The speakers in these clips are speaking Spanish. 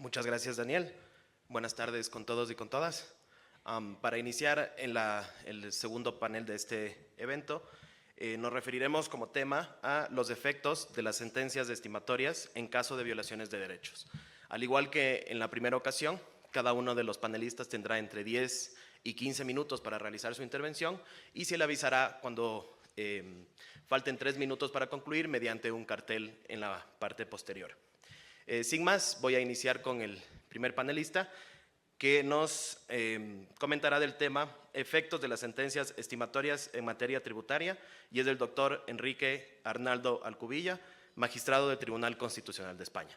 Muchas gracias, Daniel. Buenas tardes con todos y con todas. Para iniciar en el segundo panel de este evento, nos referiremos como tema a los efectos de las sentencias estimatorias en caso de violaciones de derechos. Al igual que en la primera ocasión, cada uno de los panelistas tendrá entre 10 y 15 minutos para realizar su intervención y se le avisará cuando falten 3 minutos para concluir mediante un cartel en la parte posterior. Sin más, voy a iniciar con el primer panelista que nos comentará del tema efectos de las sentencias estimatorias en materia tributaria y es el doctor Enrique Arnaldo Alcubilla, magistrado del Tribunal Constitucional de España.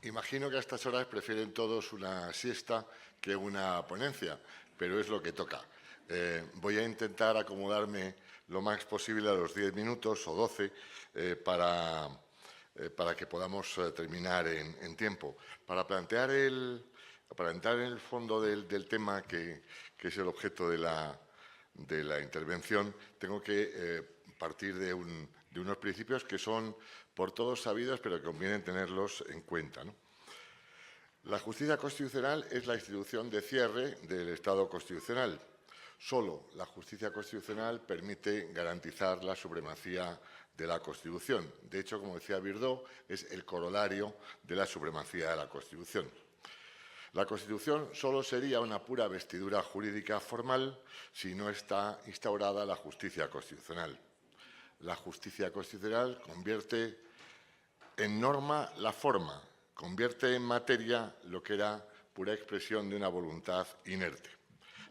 Imagino que a estas horas prefieren todos una siesta que una ponencia, pero es lo que toca. Voy a intentar acomodarme lo más posible a los 10 minutos o 12 para que podamos terminar en tiempo. Para entrar en el fondo del tema que es el objeto de la intervención, tengo que partir de unos principios que son por todos sabidos, pero que conviene tenerlos en cuenta, ¿no? La justicia constitucional es la institución de cierre del Estado constitucional. Solo la justicia constitucional permite garantizar la supremacía de la Constitución. De hecho, como decía Virdó, es el corolario de la supremacía de la Constitución. La Constitución solo sería una pura vestidura jurídica formal si no está instaurada la justicia constitucional. La justicia constitucional convierte en norma la forma, convierte en materia lo que era pura expresión de una voluntad inerte.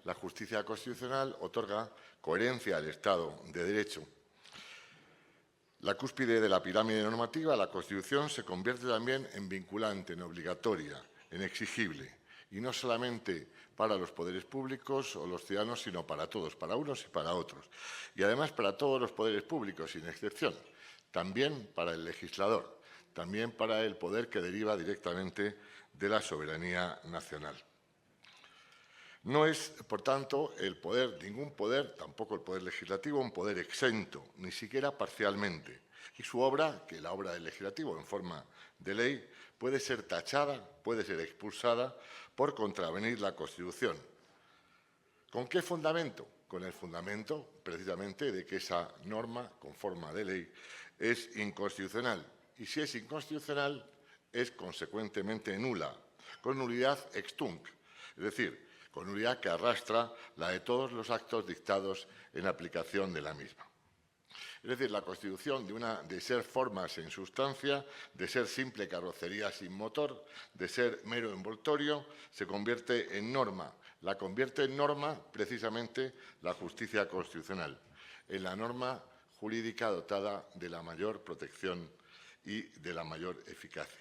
La justicia constitucional otorga coherencia al Estado de Derecho. La cúspide de la pirámide normativa, la Constitución, se convierte también en vinculante, en obligatoria, en exigible. Y no solamente para los poderes públicos o los ciudadanos, sino para todos, para unos y para otros. Y además para todos los poderes públicos, sin excepción. También para el legislador, también para el poder que deriva directamente de la soberanía nacional. No es, por tanto, el poder, ningún poder, tampoco el poder legislativo, un poder exento, ni siquiera parcialmente. Y su obra, que la obra del legislativo en forma de ley, puede ser tachada, puede ser expulsada por contravenir la Constitución. ¿Con qué fundamento? Con el fundamento, precisamente, de que esa norma, con forma de ley, es inconstitucional. Y si es inconstitucional, es consecuentemente nula, con nulidad ex tunc, es decir, con nulidad que arrastra la de todos los actos dictados en aplicación de la misma. Es decir, la Constitución, de ser formas en sustancia, de ser simple carrocería sin motor, de ser mero envoltorio, se convierte en norma. La convierte en norma precisamente la justicia constitucional, en la norma jurídica dotada de la mayor protección y de la mayor eficacia.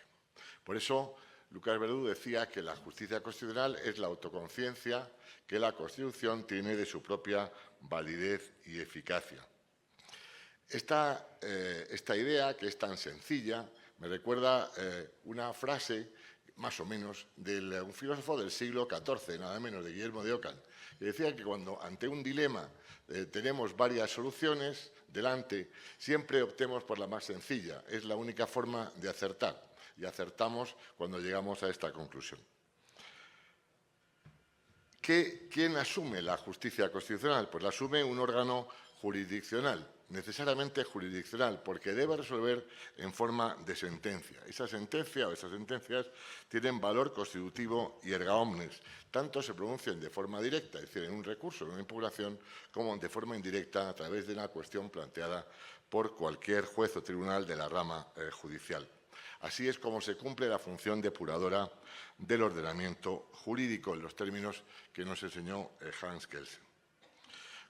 Por eso, Lucas Verdú decía que la justicia constitucional es la autoconciencia que la Constitución tiene de su propia validez y eficacia. Esta idea, que es tan sencilla, me recuerda una frase, más o menos, de un filósofo del siglo XIV, nada menos, de Guillermo de Ockham, que decía que cuando ante un dilema tenemos varias soluciones delante, siempre optemos por la más sencilla. Es la única forma de acertar, y acertamos cuando llegamos a esta conclusión. ¿Quién asume la justicia constitucional? Pues la asume un órgano jurisdiccional, necesariamente jurisdiccional, porque debe resolver en forma de sentencia. Esa sentencia o esas sentencias tienen valor constitutivo y erga omnes. Tanto se pronuncian de forma directa, es decir, en un recurso, en una impugnación, como de forma indirecta a través de una cuestión planteada por cualquier juez o tribunal de la rama judicial. Así es como se cumple la función depuradora del ordenamiento jurídico en los términos que nos enseñó Hans Kelsen.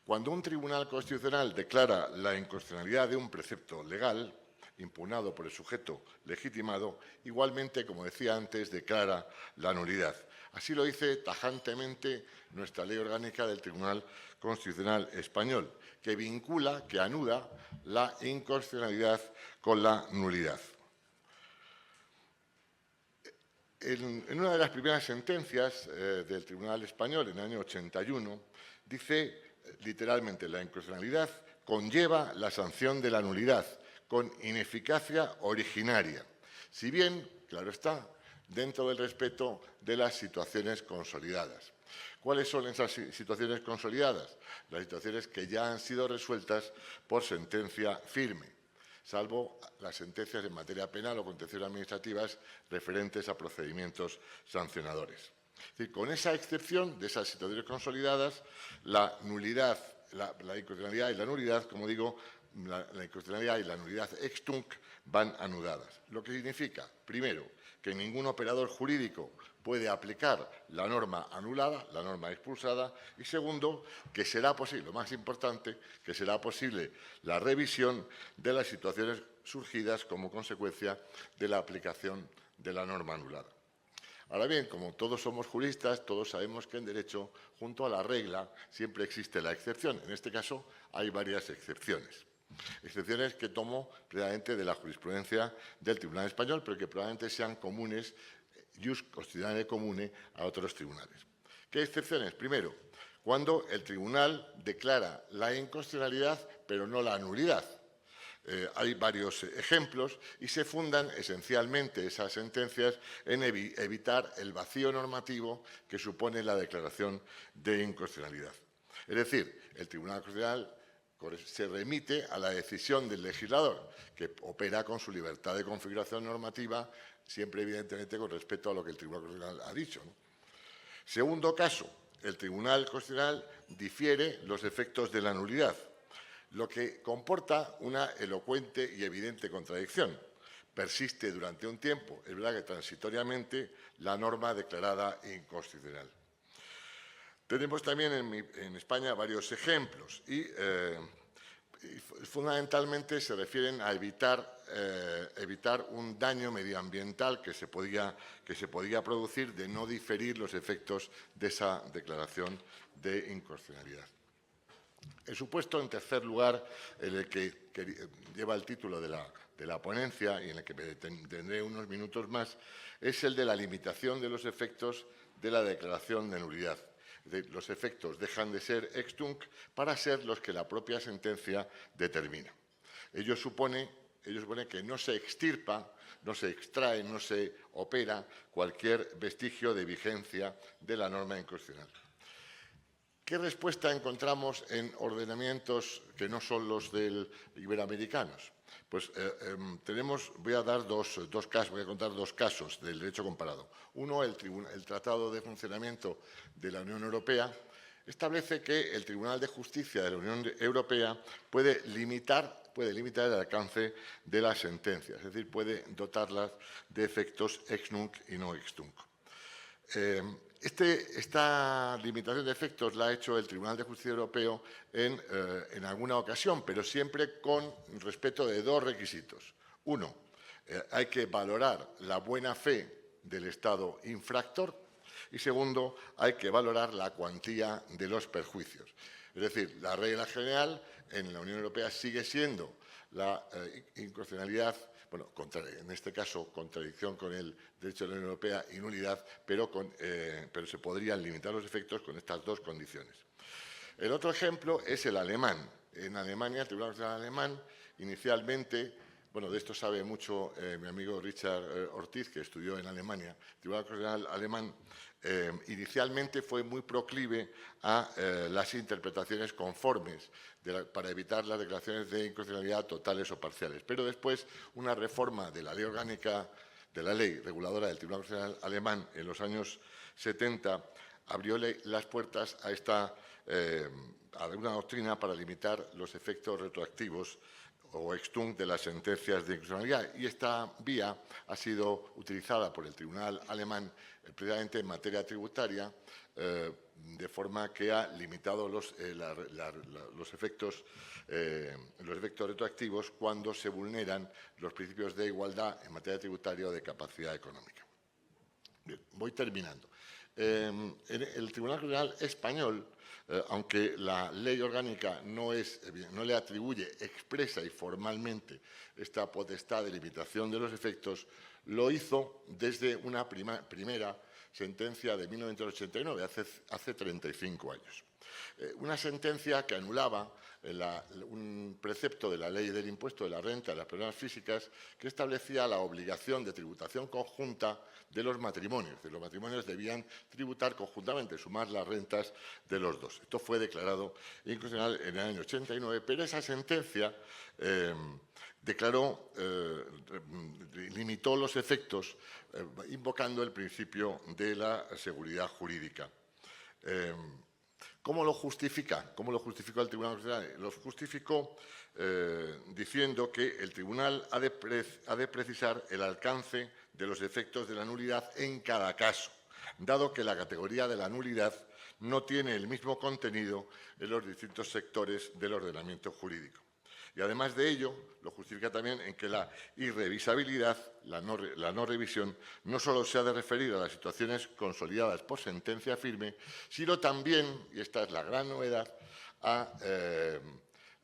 Cuando un tribunal constitucional declara la inconstitucionalidad de un precepto legal, impugnado por el sujeto legitimado, igualmente, como decía antes, declara la nulidad. Así lo dice tajantemente nuestra ley orgánica del Tribunal Constitucional Español, que vincula, que anuda la inconstitucionalidad con la nulidad. En una de las primeras sentencias del Tribunal Español, en el año 81, dice literalmente: la inconstitucionalidad conlleva la sanción de la nulidad con ineficacia originaria, si bien, claro está, dentro del respeto de las situaciones consolidadas. ¿Cuáles son esas situaciones consolidadas? Las situaciones que ya han sido resueltas por sentencia firme, salvo las sentencias en materia penal o contencioso administrativas referentes a procedimientos sancionadores. Es decir, con esa excepción de esas situaciones consolidadas, la nulidad, la inconstitucionalidad y la nulidad, como digo, la inconstitucionalidad y la nulidad ex tunc van anudadas. Lo que significa, primero, que ningún operador jurídico puede aplicar la norma anulada, la norma expulsada, y segundo, que será posible, lo más importante, que será posible la revisión de las situaciones surgidas como consecuencia de la aplicación de la norma anulada. Ahora bien, como todos somos juristas, todos sabemos que en derecho, junto a la regla, siempre existe la excepción. En este caso, hay varias excepciones. Excepciones que tomo precisamente de la jurisprudencia del Tribunal Español, pero que probablemente sean comunes, jus constitutionale comune, a otros tribunales. ¿Qué excepciones? Primero, cuando el tribunal declara la inconstitucionalidad, pero no la nulidad. Hay varios ejemplos y se fundan esencialmente esas sentencias en evitar el vacío normativo que supone la declaración de inconstitucionalidad. Es decir, el Tribunal Constitucional se remite a la decisión del legislador, que opera con su libertad de configuración normativa, siempre evidentemente con respeto a lo que el Tribunal Constitucional ha dicho, ¿no? Segundo caso, el Tribunal Constitucional difiere los efectos de la nulidad, lo que comporta una elocuente y evidente contradicción. Persiste durante un tiempo, es verdad que transitoriamente, la norma declarada inconstitucional. Tenemos también en España varios ejemplos y fundamentalmente se refieren a evitar un daño medioambiental que se podía producir de no diferir los efectos de esa declaración de inconstitucionalidad. El supuesto, en tercer lugar, en el que lleva el título de la ponencia y en el que me detendré unos minutos más, es el de la limitación de los efectos de la declaración de nulidad. Es decir, los efectos dejan de ser ex tunc para ser los que la propia sentencia determina. Ello supone que no se extirpa, no se extrae, no se opera cualquier vestigio de vigencia de la norma inconstitucional. ¿Qué respuesta encontramos en ordenamientos que no son los iberoamericanos? Pues voy a contar dos casos del derecho comparado. Uno, el Tratado de Funcionamiento de la Unión Europea establece que el Tribunal de Justicia de la Unión Europea puede limitar el alcance de las sentencias, es decir, puede dotarlas de efectos ex nunc y no ex tunc. Esta limitación de efectos la ha hecho el Tribunal de Justicia Europeo en alguna ocasión, pero siempre con respeto de dos requisitos. Uno, hay que valorar la buena fe del Estado infractor y segundo, hay que valorar la cuantía de los perjuicios. Es decir, la regla general en la Unión Europea sigue siendo la inconstitucionalidad, bueno, en este caso, contradicción con el derecho de la Unión Europea y nulidad, pero se podrían limitar los efectos con estas dos condiciones. El otro ejemplo es el alemán. En Alemania, el Tribunal Constitucional alemán, inicialmente, bueno, de esto sabe mucho mi amigo Richard Ortiz, que estudió en Alemania. El Tribunal Constitucional alemán inicialmente fue muy proclive a las interpretaciones conformes para evitar las declaraciones de inconstitucionalidad totales o parciales. Pero después, una reforma de la ley orgánica, de la ley reguladora del Tribunal Constitucional alemán en los años 70, abrió las puertas a una doctrina para limitar los efectos retroactivos o ex tunc de las sentencias de inconstitucionalidad. Y esta vía ha sido utilizada por el Tribunal alemán precisamente en materia tributaria, de forma que ha limitado los efectos retroactivos cuando se vulneran los principios de igualdad en materia tributaria o de capacidad económica. Bien, voy terminando. El Tribunal Constitucional español, aunque la ley orgánica no le atribuye expresa y formalmente esta potestad de limitación de los efectos, lo hizo desde una primera sentencia de 1989, hace 35 años. Una sentencia que anulaba un precepto de la Ley del Impuesto de la Renta de las Personas Físicas que establecía la obligación de tributación conjunta de los matrimonios. Los matrimonios debían tributar conjuntamente, sumar las rentas de los dos. Esto fue declarado inconstitucional en el año 89, pero esa sentencia limitó los efectos invocando el principio de la seguridad jurídica. ¿Cómo lo justifica? ¿Cómo lo justificó el Tribunal Constitucional? Lo justificó diciendo que el Tribunal ha de precisar el alcance de los efectos de la nulidad en cada caso, dado que la categoría de la nulidad no tiene el mismo contenido en los distintos sectores del ordenamiento jurídico. Y además de ello, lo justifica también en que la irrevisabilidad, la no revisión, no solo se ha de referir a las situaciones consolidadas por sentencia firme, sino también, y esta es la gran novedad, a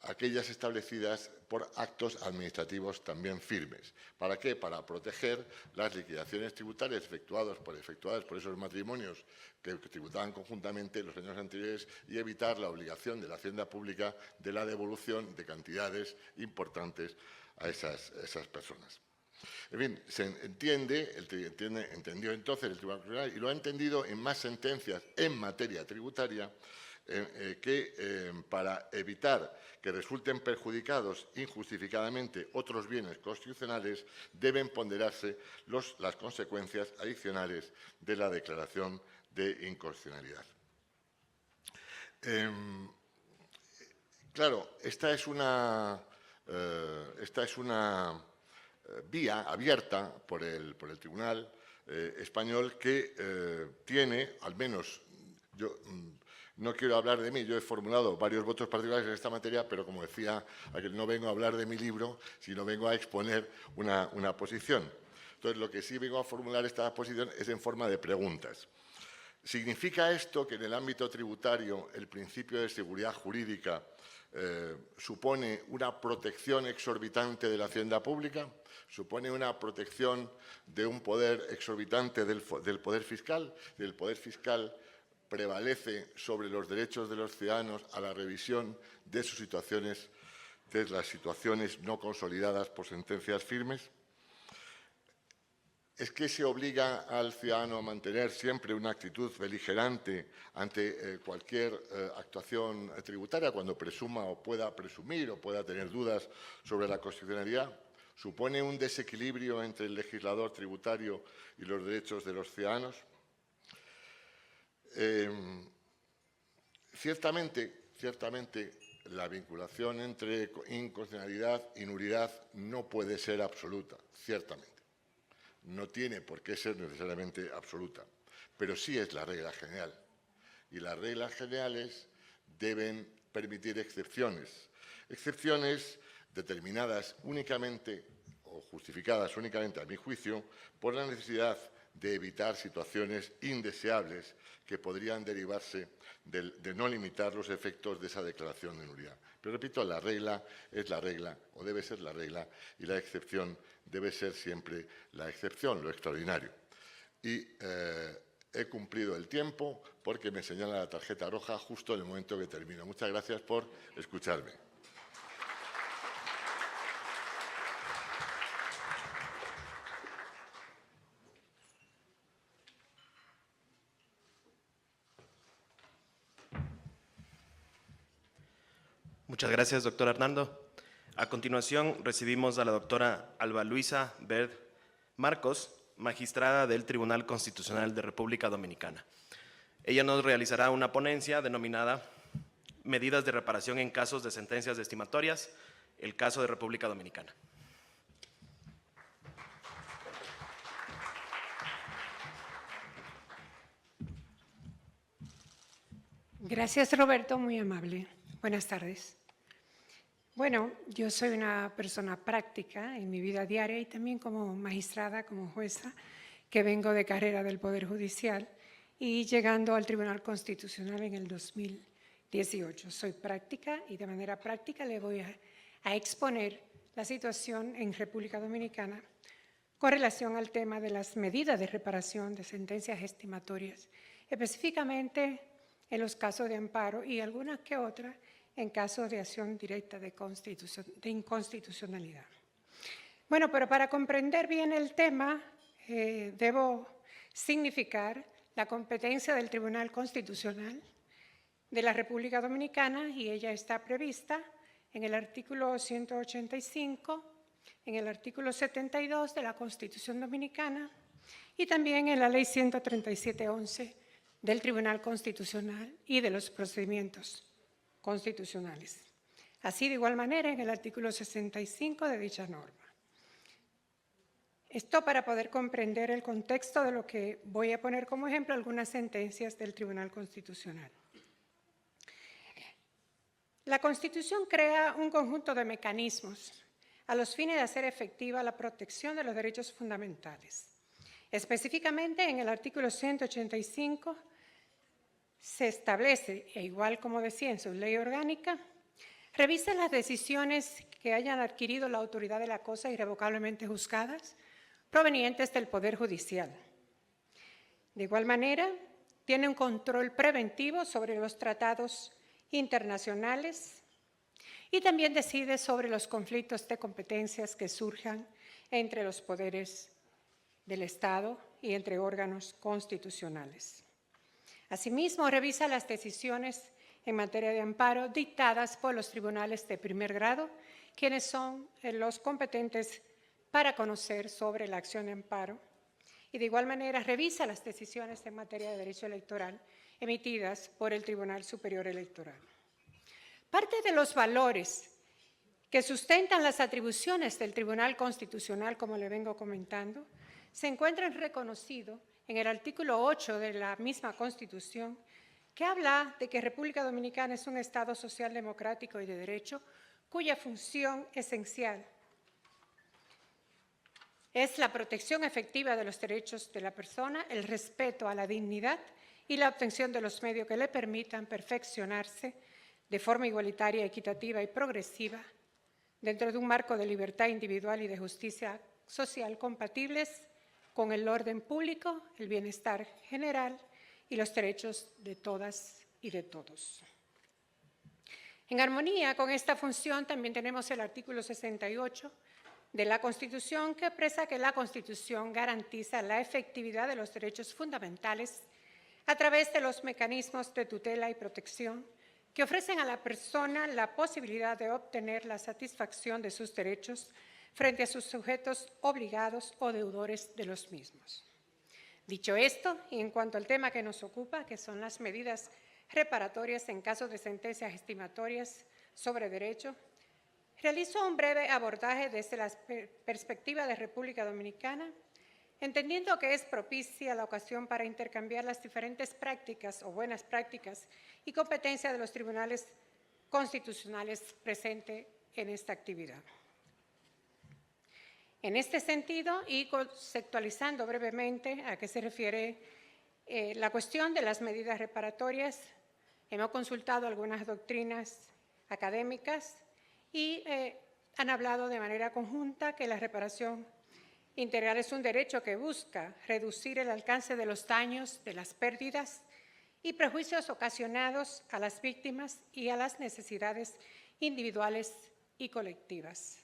aquellas establecidas por actos administrativos también firmes. ¿Para qué? Para proteger las liquidaciones tributarias efectuadas por esos matrimonios que tributaban conjuntamente en los años anteriores y evitar la obligación de la Hacienda Pública de la devolución de cantidades importantes a esas personas. En fin, se entendió entonces el Tribunal Constitucional y lo ha entendido en más sentencias en materia tributaria que para evitar que resulten perjudicados injustificadamente otros bienes constitucionales deben ponderarse las consecuencias adicionales de la declaración de inconstitucionalidad. Claro, esta es una vía abierta por el Tribunal español que tiene, al menos yo no quiero hablar de mí, yo he formulado varios votos particulares en esta materia, pero como decía, no vengo a hablar de mi libro, sino vengo a exponer una posición. Entonces, lo que sí vengo a formular esta posición es en forma de preguntas. ¿Significa esto que en el ámbito tributario el principio de seguridad jurídica supone una protección exorbitante de la hacienda pública? ¿Supone una protección de un poder exorbitante del poder fiscal? ¿El poder fiscal prevalece sobre los derechos de los ciudadanos a la revisión de sus situaciones, de las situaciones no consolidadas por sentencias firmes? ¿Es que se obliga al ciudadano a mantener siempre una actitud beligerante ante cualquier actuación tributaria cuando presuma o pueda presumir o pueda tener dudas sobre la constitucionalidad? ¿Supone un desequilibrio entre el legislador tributario y los derechos de los ciudadanos? Ciertamente, la vinculación entre inconstitucionalidad y nulidad no puede ser absoluta, ciertamente. No tiene por qué ser necesariamente absoluta, pero sí es la regla general. Y las reglas generales deben permitir excepciones determinadas únicamente o justificadas únicamente, a mi juicio, por la necesidad de evitar situaciones indeseables que podrían derivarse de no limitar los efectos de esa declaración de nulidad. Pero repito, la regla es la regla, o debe ser la regla, y la excepción debe ser siempre la excepción, lo extraordinario. Y he cumplido el tiempo porque me señala la tarjeta roja justo en el momento que termino. Muchas gracias por escucharme. Muchas gracias, doctor Hernando. A continuación, recibimos a la doctora Alba Luisa Bert Marcos, magistrada del Tribunal Constitucional de República Dominicana. Ella nos realizará una ponencia denominada Medidas de reparación en casos de sentencias estimatorias, el caso de República Dominicana. Gracias, Roberto, muy amable. Buenas tardes. Bueno, yo soy una persona práctica en mi vida diaria y también como magistrada, como jueza, que vengo de carrera del Poder Judicial y llegando al Tribunal Constitucional en el 2018. Soy práctica y de manera práctica le voy a exponer la situación en República Dominicana con relación al tema de las medidas de reparación de sentencias estimatorias, específicamente en los casos de amparo y algunas que otras en casos de acción directa de inconstitucionalidad. Bueno, pero para comprender bien el tema, debo significar la competencia del Tribunal Constitucional de la República Dominicana, y ella está prevista en el artículo 185, en el artículo 72 de la Constitución Dominicana y también en la Ley 137.11 del Tribunal Constitucional y de los procedimientos constitucionales. Así, de igual manera, en el artículo 65 de dicha norma. Esto para poder comprender el contexto de lo que voy a poner como ejemplo algunas sentencias del Tribunal Constitucional. La Constitución crea un conjunto de mecanismos a los fines de hacer efectiva la protección de los derechos fundamentales. Específicamente, en el artículo 185 se establece, e igual como decía en su ley orgánica, revisa las decisiones que hayan adquirido la autoridad de la cosa irrevocablemente juzgadas provenientes del Poder Judicial. De igual manera, tiene un control preventivo sobre los tratados internacionales y también decide sobre los conflictos de competencias que surjan entre los poderes del Estado y entre órganos constitucionales. Asimismo, revisa las decisiones en materia de amparo dictadas por los tribunales de primer grado, quienes son los competentes para conocer sobre la acción de amparo, y de igual manera revisa las decisiones en materia de derecho electoral emitidas por el Tribunal Superior Electoral. Parte de los valores que sustentan las atribuciones del Tribunal Constitucional, como le vengo comentando, se encuentran reconocidos en el artículo 8 de la misma Constitución, que habla de que República Dominicana es un Estado social, democrático y de derecho, cuya función esencial es la protección efectiva de los derechos de la persona, el respeto a la dignidad y la obtención de los medios que le permitan perfeccionarse de forma igualitaria, equitativa y progresiva dentro de un marco de libertad individual y de justicia social compatibles con el orden público, el bienestar general y los derechos de todas y de todos. En armonía con esta función también tenemos el artículo 68 de la Constitución, que expresa que la Constitución garantiza la efectividad de los derechos fundamentales a través de los mecanismos de tutela y protección que ofrecen a la persona la posibilidad de obtener la satisfacción de sus derechos frente a sus sujetos obligados o deudores de los mismos. Dicho esto, y en cuanto al tema que nos ocupa, que son las medidas reparatorias en caso de sentencias estimatorias sobre derecho, realizo un breve abordaje desde la perspectiva de República Dominicana, entendiendo que es propicia la ocasión para intercambiar las diferentes prácticas o buenas prácticas y competencias de los tribunales constitucionales presentes en esta actividad. En este sentido, y conceptualizando brevemente a qué se refiere la cuestión de las medidas reparatorias, hemos consultado algunas doctrinas académicas y han hablado de manera conjunta que la reparación integral es un derecho que busca reducir el alcance de los daños, de las pérdidas y prejuicios ocasionados a las víctimas y a las necesidades individuales y colectivas.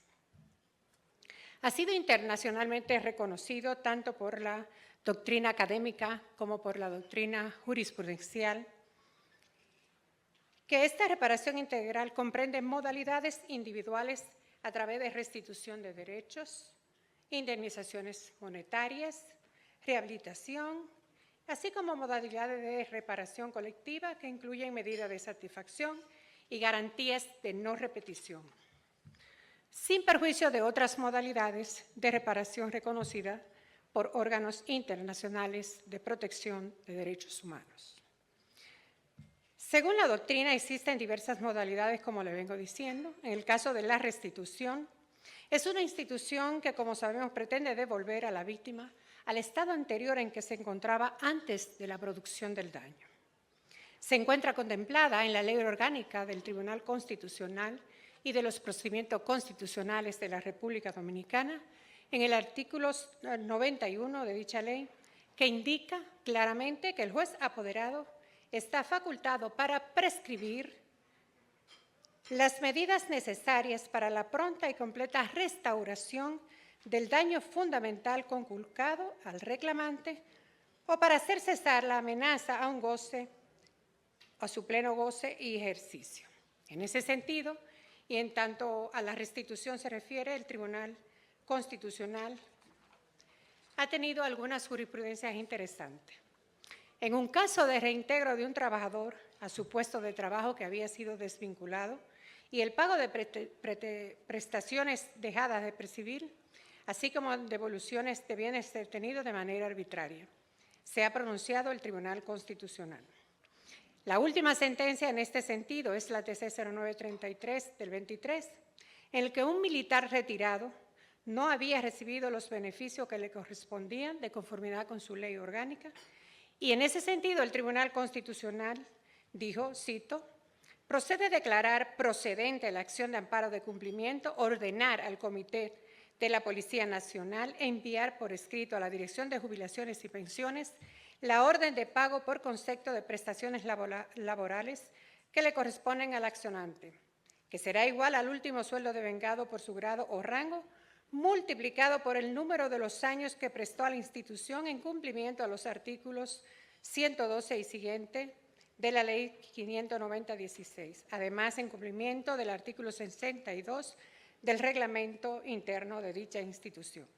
Ha sido internacionalmente reconocido tanto por la doctrina académica como por la doctrina jurisprudencial que esta reparación integral comprende modalidades individuales a través de restitución de derechos, indemnizaciones monetarias, rehabilitación, así como modalidades de reparación colectiva que incluyen medidas de satisfacción y garantías de no repetición, sin perjuicio de otras modalidades de reparación reconocidas por órganos internacionales de protección de derechos humanos. Según la doctrina, existen diversas modalidades, como le vengo diciendo. En el caso de la restitución, es una institución que, como sabemos, pretende devolver a la víctima al estado anterior en que se encontraba antes de la producción del daño. Se encuentra contemplada en la Ley Orgánica del Tribunal Constitucional y de los Procedimientos Constitucionales de la República Dominicana, en el artículo 91 de dicha ley, que indica claramente que el juez apoderado está facultado para prescribir las medidas necesarias para la pronta y completa restauración del daño fundamental conculcado al reclamante o para hacer cesar la amenaza a un goce, a su pleno goce y ejercicio. En ese sentido, y en tanto a la restitución se refiere, el Tribunal Constitucional ha tenido algunas jurisprudencias interesantes. En un caso de reintegro de un trabajador a su puesto de trabajo que había sido desvinculado y el pago de prestaciones dejadas de percibir, así como devoluciones de bienes detenidos de manera arbitraria, se ha pronunciado el Tribunal Constitucional. La última sentencia en este sentido es la TC 0933 del 23, en el que un militar retirado no había recibido los beneficios que le correspondían de conformidad con su ley orgánica, y en ese sentido el Tribunal Constitucional dijo, cito, procede declarar procedente la acción de amparo de cumplimiento, ordenar al Comité de la Policía Nacional e enviar por escrito a la Dirección de Jubilaciones y Pensiones la orden de pago por concepto de prestaciones laborales que le corresponden al accionante, que será igual al último sueldo devengado por su grado o rango, multiplicado por el número de los años que prestó a la institución en cumplimiento a los artículos 112 y siguiente de la Ley 590-16, además en cumplimiento del artículo 62 del reglamento interno de dicha institución.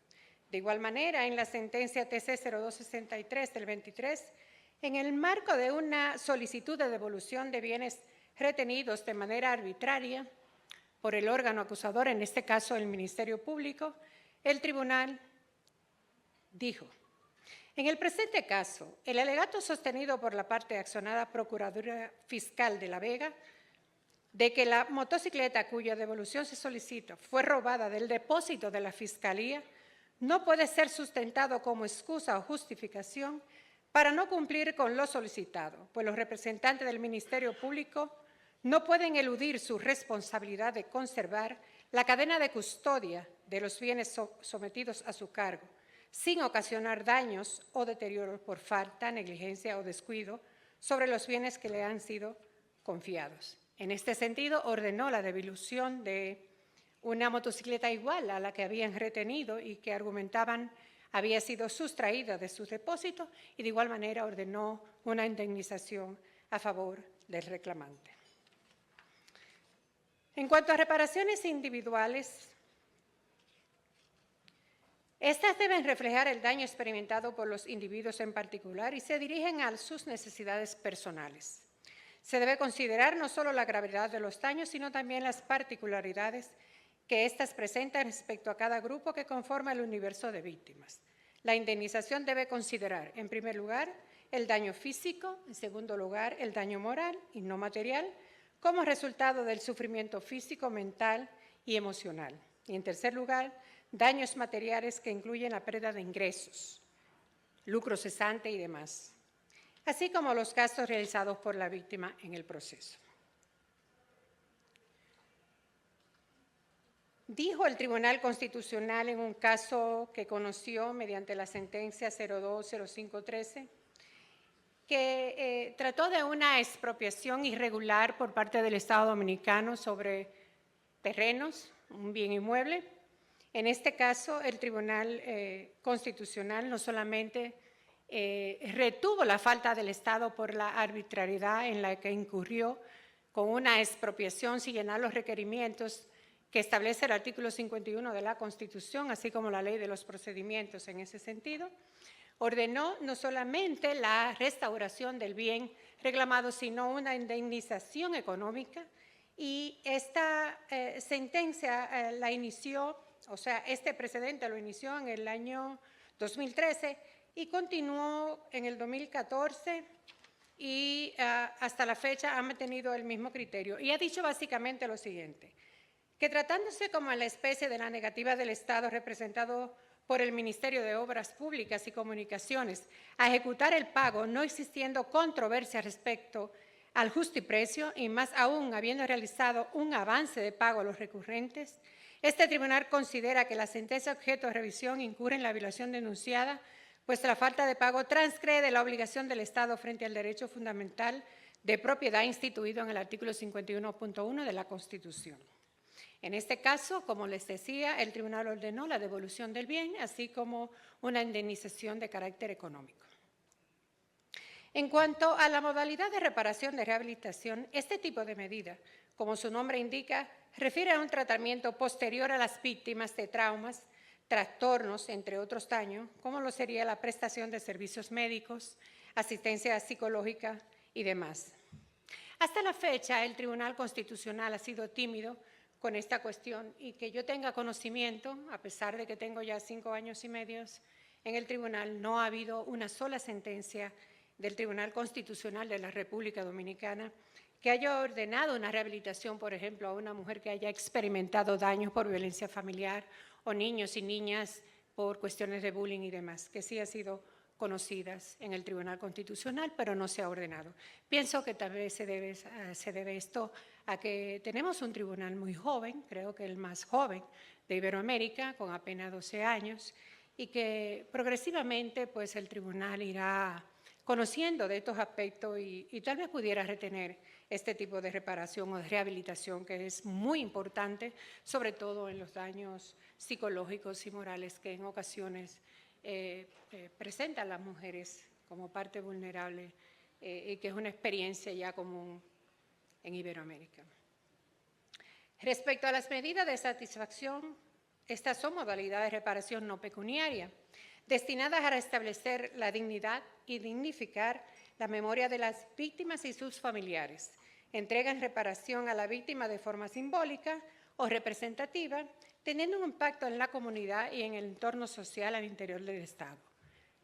De igual manera, en la sentencia TC 0263 del 23, en el marco de una solicitud de devolución de bienes retenidos de manera arbitraria por el órgano acusador, en este caso el Ministerio Público, el tribunal dijo, en el presente caso, el alegato sostenido por la parte accionada Procuraduría Fiscal de La Vega de que la motocicleta cuya devolución se solicita fue robada del depósito de la Fiscalía no puede ser sustentado como excusa o justificación para no cumplir con lo solicitado, pues los representantes del Ministerio Público no pueden eludir su responsabilidad de conservar la cadena de custodia de los bienes sometidos a su cargo, sin ocasionar daños o deterioros por falta, negligencia o descuido sobre los bienes que le han sido confiados. En este sentido, ordenó la devolución de una motocicleta igual a la que habían retenido y que argumentaban había sido sustraída de sus depósitos y de igual manera ordenó una indemnización a favor del reclamante. En cuanto a reparaciones individuales, estas deben reflejar el daño experimentado por los individuos en particular y se dirigen a sus necesidades personales. Se debe considerar no solo la gravedad de los daños, sino también las particularidades que éstas presentan respecto a cada grupo que conforma el universo de víctimas. La indemnización debe considerar, en primer lugar, el daño físico, en segundo lugar, el daño moral y no material, como resultado del sufrimiento físico, mental y emocional. Y en tercer lugar, daños materiales que incluyen la pérdida de ingresos, lucro cesante y demás, así como los gastos realizados por la víctima en el proceso. Dijo el Tribunal Constitucional en un caso que conoció mediante la sentencia 020513 que trató de una expropiación irregular por parte del Estado Dominicano sobre terrenos, un bien inmueble. En este caso, el Tribunal Constitucional no solamente retuvo la falta del Estado por la arbitrariedad en la que incurrió con una expropiación sin llenar los requerimientos que establece el artículo 51 de la Constitución, así como la ley de los procedimientos en ese sentido, ordenó no solamente la restauración del bien reclamado, sino una indemnización económica, y esta sentencia la inició, o sea, este precedente lo inició en el año 2013 y continuó en el 2014 y hasta la fecha ha mantenido el mismo criterio. Y ha dicho básicamente lo siguiente, que tratándose como la especie de la negativa del Estado representado por el Ministerio de Obras Públicas y Comunicaciones a ejecutar el pago, no existiendo controversia respecto al justiprecio y más aún habiendo realizado un avance de pago a los recurrentes, este tribunal considera que la sentencia objeto de revisión incurre en la violación denunciada, pues la falta de pago transgrede la obligación del Estado frente al derecho fundamental de propiedad instituido en el artículo 51.1 de la Constitución. En este caso, como les decía, el tribunal ordenó la devolución del bien, así como una indemnización de carácter económico. En cuanto a la modalidad de reparación de rehabilitación, este tipo de medida, como su nombre indica, refiere a un tratamiento posterior a las víctimas de traumas, trastornos, entre otros daños, como lo sería la prestación de servicios médicos, asistencia psicológica y demás. Hasta la fecha, el Tribunal Constitucional ha sido tímido con esta cuestión y que yo tenga conocimiento, a pesar de que tengo ya 5 años y medio en el tribunal, no ha habido una sola sentencia del Tribunal Constitucional de la República Dominicana que haya ordenado una rehabilitación, por ejemplo, a una mujer que haya experimentado daños por violencia familiar o niños y niñas por cuestiones de bullying y demás, que sí han sido conocidas en el Tribunal Constitucional, pero no se ha ordenado. Pienso que tal vez se debe esto a que tenemos un tribunal muy joven, creo que el más joven de Iberoamérica, con apenas 12 años, y que progresivamente pues, el tribunal irá conociendo de estos aspectos y tal vez pudiera retener este tipo de reparación o de rehabilitación que es muy importante, sobre todo en los daños psicológicos y morales que en ocasiones presentan las mujeres como parte vulnerable y que es una experiencia ya común en Iberoamérica. Respecto a las medidas de satisfacción, estas son modalidades de reparación no pecuniaria, destinadas a restablecer la dignidad y dignificar la memoria de las víctimas y sus familiares. Entregan reparación a la víctima de forma simbólica o representativa, teniendo un impacto en la comunidad y en el entorno social al interior del Estado.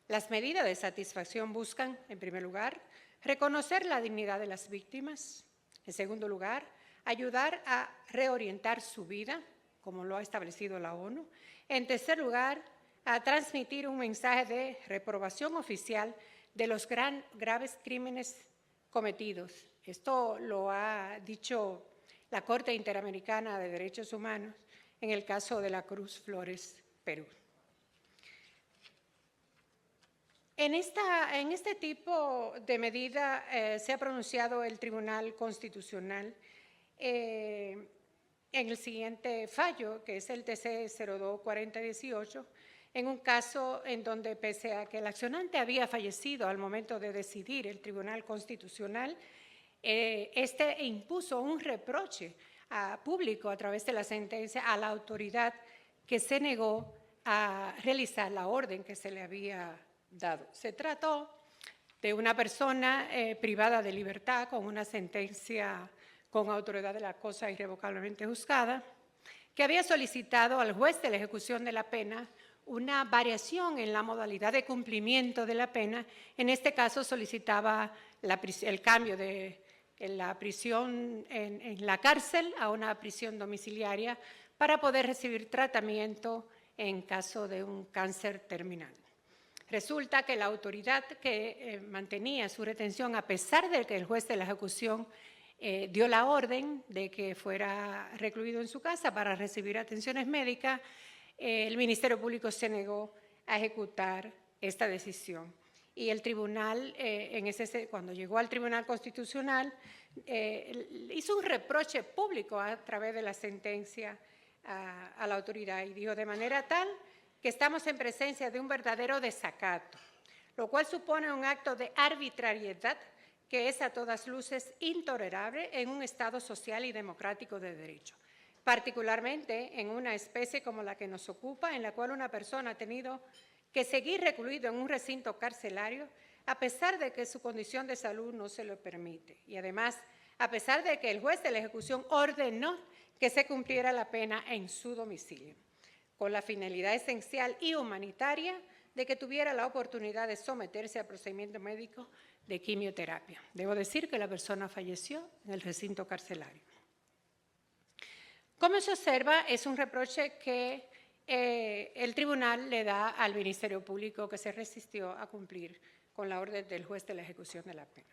Las medidas de satisfacción buscan, en primer lugar, reconocer la dignidad de las víctimas. En segundo lugar, ayudar a reorientar su vida, como lo ha establecido la ONU. En tercer lugar, a transmitir un mensaje de reprobación oficial de los graves crímenes cometidos. Esto lo ha dicho la Corte Interamericana de Derechos Humanos en el caso de la Cruz Flores, Perú. En este tipo de medida se ha pronunciado el Tribunal Constitucional en el siguiente fallo, que es el TC 02-4018, en un caso en donde, pese a que el accionante había fallecido al momento de decidir el Tribunal Constitucional, este impuso un reproche público a través de la sentencia a la autoridad que se negó a realizar la orden que se le había dado. Se trató de una persona privada de libertad con una sentencia con autoridad de la cosa irrevocablemente juzgada, que había solicitado al juez de la ejecución de la pena una variación en la modalidad de cumplimiento de la pena. En este caso solicitaba el cambio de la prisión en la cárcel a una prisión domiciliaria para poder recibir tratamiento en caso de un cáncer terminal. Resulta que la autoridad que mantenía su retención, a pesar de que el juez de la ejecución dio la orden de que fuera recluido en su casa para recibir atenciones médicas, el Ministerio Público se negó a ejecutar esta decisión. Y el tribunal, cuando llegó al Tribunal Constitucional, hizo un reproche público a través de la sentencia a la autoridad y dijo de manera tal que estamos en presencia de un verdadero desacato, lo cual supone un acto de arbitrariedad que es a todas luces intolerable en un Estado social y democrático de derecho, particularmente en una especie como la que nos ocupa, en la cual una persona ha tenido que seguir recluido en un recinto carcelario a pesar de que su condición de salud no se lo permite. Y además, a pesar de que el juez de la ejecución ordenó que se cumpliera la pena en su domicilio, con la finalidad esencial y humanitaria de que tuviera la oportunidad de someterse a procedimiento médico de quimioterapia. Debo decir que la persona falleció en el recinto carcelario. Como se observa, es un reproche que el tribunal le da al Ministerio Público, que se resistió a cumplir con la orden del juez de la ejecución de la pena.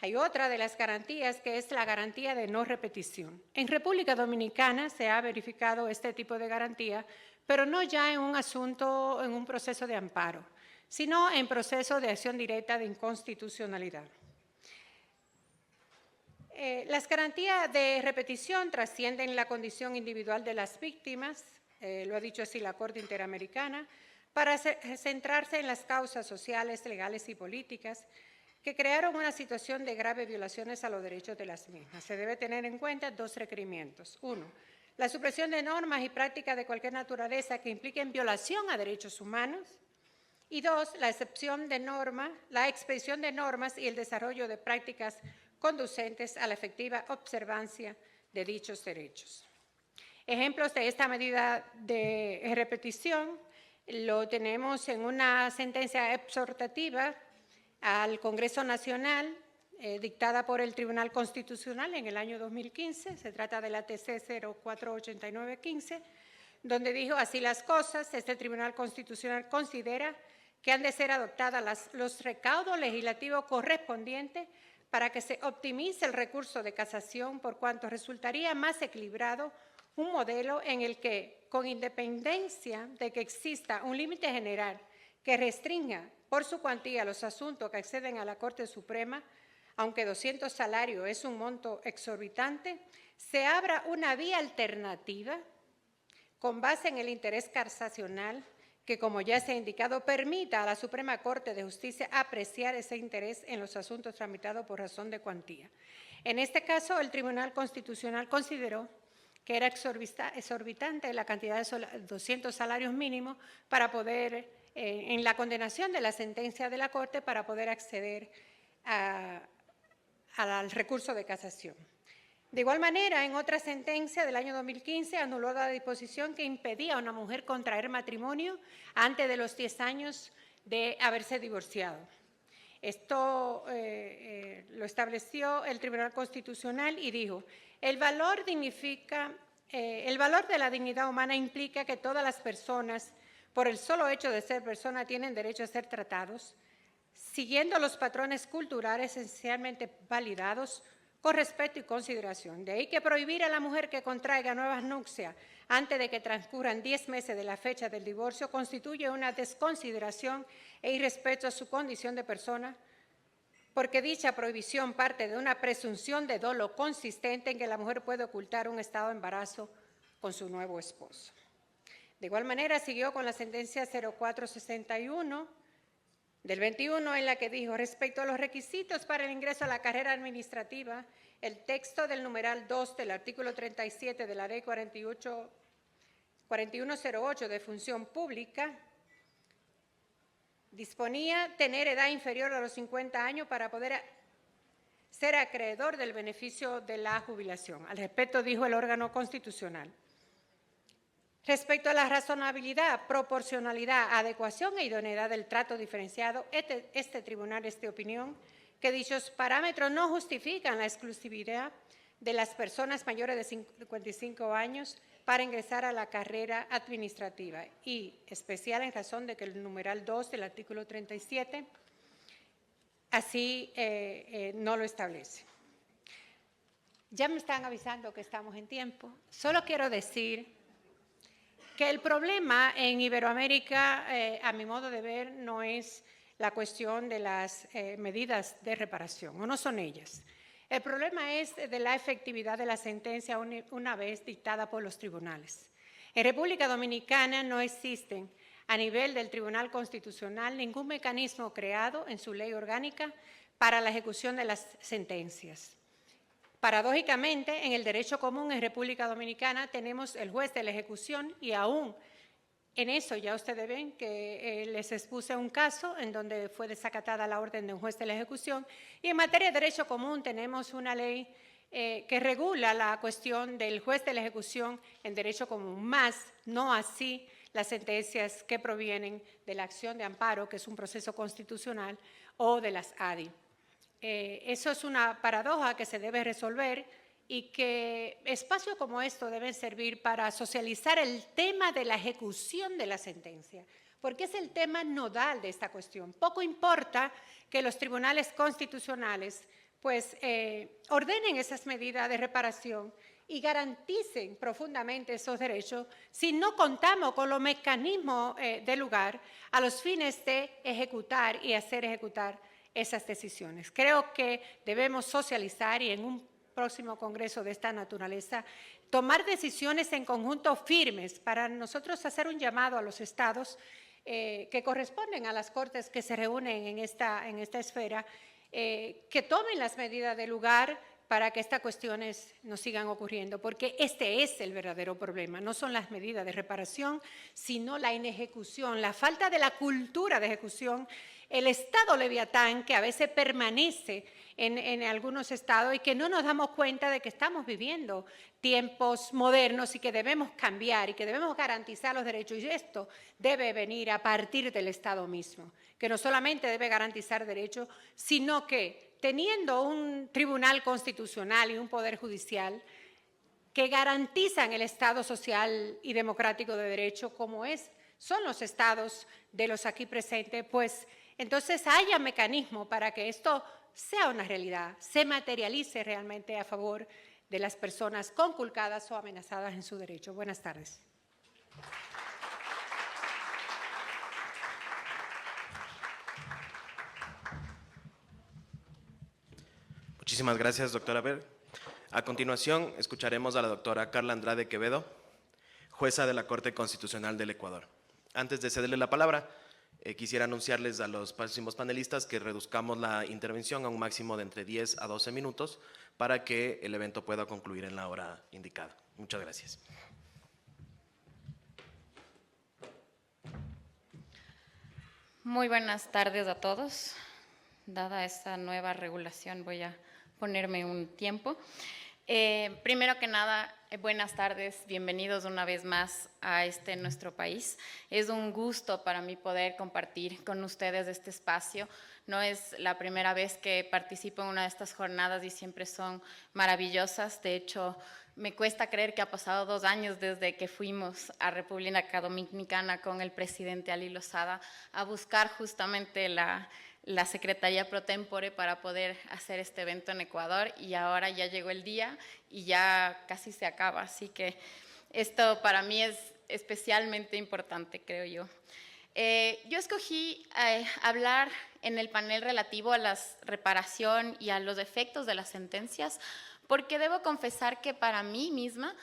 Hay otra de las garantías, que es la garantía de no repetición. En República Dominicana se ha verificado este tipo de garantía, pero no ya en un asunto, en un proceso de amparo, sino en proceso de acción directa de inconstitucionalidad. Las garantías de repetición trascienden la condición individual de las víctimas, lo ha dicho así la Corte Interamericana, para centrarse en las causas sociales, legales y políticas que crearon una situación de graves violaciones a los derechos de las mismas. Se debe tener en cuenta dos requerimientos. Uno, la supresión de normas y prácticas de cualquier naturaleza que impliquen violación a derechos humanos. Y dos, la expedición de normas y el desarrollo de prácticas conducentes a la efectiva observancia de dichos derechos. Ejemplos de esta medida de repetición lo tenemos en una sentencia exhortativa al Congreso Nacional dictada por el Tribunal Constitucional en el año 2015, se trata de la TC 048915, donde dijo así las cosas: este Tribunal Constitucional considera que han de ser adoptadas los recaudos legislativos correspondientes para que se optimice el recurso de casación, por cuanto resultaría más equilibrado un modelo en el que, con independencia de que exista un límite general que restrinja por su cuantía los asuntos que acceden a la Corte Suprema, aunque 200 salarios es un monto exorbitante, se abra una vía alternativa con base en el interés casacional que, como ya se ha indicado, permita a la Suprema Corte de Justicia apreciar ese interés en los asuntos tramitados por razón de cuantía. En este caso, el Tribunal Constitucional consideró que era exorbitante la cantidad de 200 salarios mínimos para poder, en la condenación de la sentencia de la Corte, para poder acceder al recurso de casación. De igual manera, en otra sentencia del año 2015, anuló la disposición que impedía a una mujer contraer matrimonio antes de los 10 años de haberse divorciado. Esto lo estableció el Tribunal Constitucional y dijo: el valor de la dignidad humana implica que todas las personas, por el solo hecho de ser personas, tienen derecho a ser tratados siguiendo los patrones culturales esencialmente validados con respeto y consideración. De ahí que prohibir a la mujer que contraiga nuevas nupcias antes de que transcurran 10 meses de la fecha del divorcio constituye una desconsideración e irrespeto a su condición de persona, porque dicha prohibición parte de una presunción de dolo consistente en que la mujer puede ocultar un estado de embarazo con su nuevo esposo. De igual manera, siguió con la sentencia 0461 del 21, en la que dijo: respecto a los requisitos para el ingreso a la carrera administrativa, el texto del numeral 2 del artículo 37 de la Ley 4108 de Función Pública disponía tener edad inferior a los 50 años para poder ser acreedor del beneficio de la jubilación. Al respecto, dijo el órgano constitucional: respecto a la razonabilidad, proporcionalidad, adecuación e idoneidad del trato diferenciado, este tribunal es de opinión que dichos parámetros no justifican la exclusividad de las personas mayores de 55 años para ingresar a la carrera administrativa, y especial en razón de que el numeral 2 del artículo 37 así no lo establece. Ya me están avisando que estamos en tiempo. Solo quiero decir que el problema en Iberoamérica, a mi modo de ver, no es la cuestión de las medidas de reparación, o no son ellas. El problema es de la efectividad de la sentencia una vez dictada por los tribunales. En República Dominicana no existen, a nivel del Tribunal Constitucional, ningún mecanismo creado en su ley orgánica para la ejecución de las sentencias. Paradójicamente, en el derecho común en República Dominicana tenemos el juez de la ejecución, y aún en eso ya ustedes ven que les expuse un caso en donde fue desacatada la orden de un juez de la ejecución, y en materia de derecho común tenemos una ley que regula la cuestión del juez de la ejecución en derecho común, más no así las sentencias que provienen de la acción de amparo, que es un proceso constitucional, o de las ADI. Eso es una paradoja que se debe resolver, y que espacios como esto deben servir para socializar el tema de la ejecución de la sentencia, porque es el tema nodal de esta cuestión. Poco importa que los tribunales constitucionales pues, ordenen esas medidas de reparación y garanticen profundamente esos derechos si no contamos con los mecanismos del lugar a los fines de ejecutar y hacer ejecutar esas decisiones. Creo que debemos socializar y en un próximo congreso de esta naturaleza tomar decisiones en conjunto firmes para nosotros hacer un llamado a los estados que corresponden a las cortes que se reúnen en esta esfera, que tomen las medidas del lugar para que estas cuestiones no sigan ocurriendo, porque este es el verdadero problema, no son las medidas de reparación, sino la inejecución, la falta de la cultura de ejecución, el estado leviatán que a veces permanece en algunos estados y que no nos damos cuenta de que estamos viviendo tiempos modernos y que debemos cambiar y que debemos garantizar los derechos. Y esto debe venir a partir del Estado mismo, que no solamente debe garantizar derechos, sino que teniendo un tribunal constitucional y un poder judicial que garantizan el Estado social y democrático de derecho, como son los estados de los aquí presentes, pues entonces haya mecanismo para que esto sea una realidad, se materialice realmente a favor de las personas conculcadas o amenazadas en su derecho. Buenas tardes. Muchísimas gracias, doctora Ver. A continuación, escucharemos a la doctora Carla Andrade Quevedo, jueza de la Corte Constitucional del Ecuador. Antes de cederle la palabra, quisiera anunciarles a los próximos panelistas que reduzcamos la intervención a un máximo de entre 10 a 12 minutos para que el evento pueda concluir en la hora indicada. Muchas gracias. Muy buenas tardes a todos. Dada esta nueva regulación, voy a ponerme un tiempo. Primero que nada, buenas tardes, bienvenidos una vez más a nuestro país. Es un gusto para mí poder compartir con ustedes este espacio. No es la primera vez que participo en una de estas jornadas y siempre son maravillosas. De hecho, me cuesta creer que ha pasado 2 años desde que fuimos a República Dominicana con el presidente Ali Lozada a buscar justamente la Secretaría Pro Tempore para poder hacer este evento en Ecuador, y ahora ya llegó el día y ya casi se acaba, así que esto para mí es especialmente importante, creo yo. Yo escogí hablar en el panel relativo a la reparación y a los efectos de las sentencias, porque debo confesar que para mí misma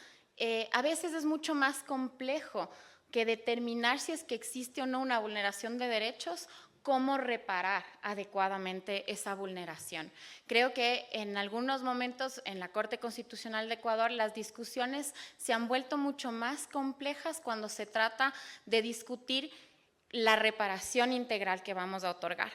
a veces es mucho más complejo que determinar si es que existe o no una vulneración de derechos, cómo reparar adecuadamente esa vulneración. Creo que en algunos momentos en la Corte Constitucional de Ecuador las discusiones se han vuelto mucho más complejas cuando se trata de discutir la reparación integral que vamos a otorgar.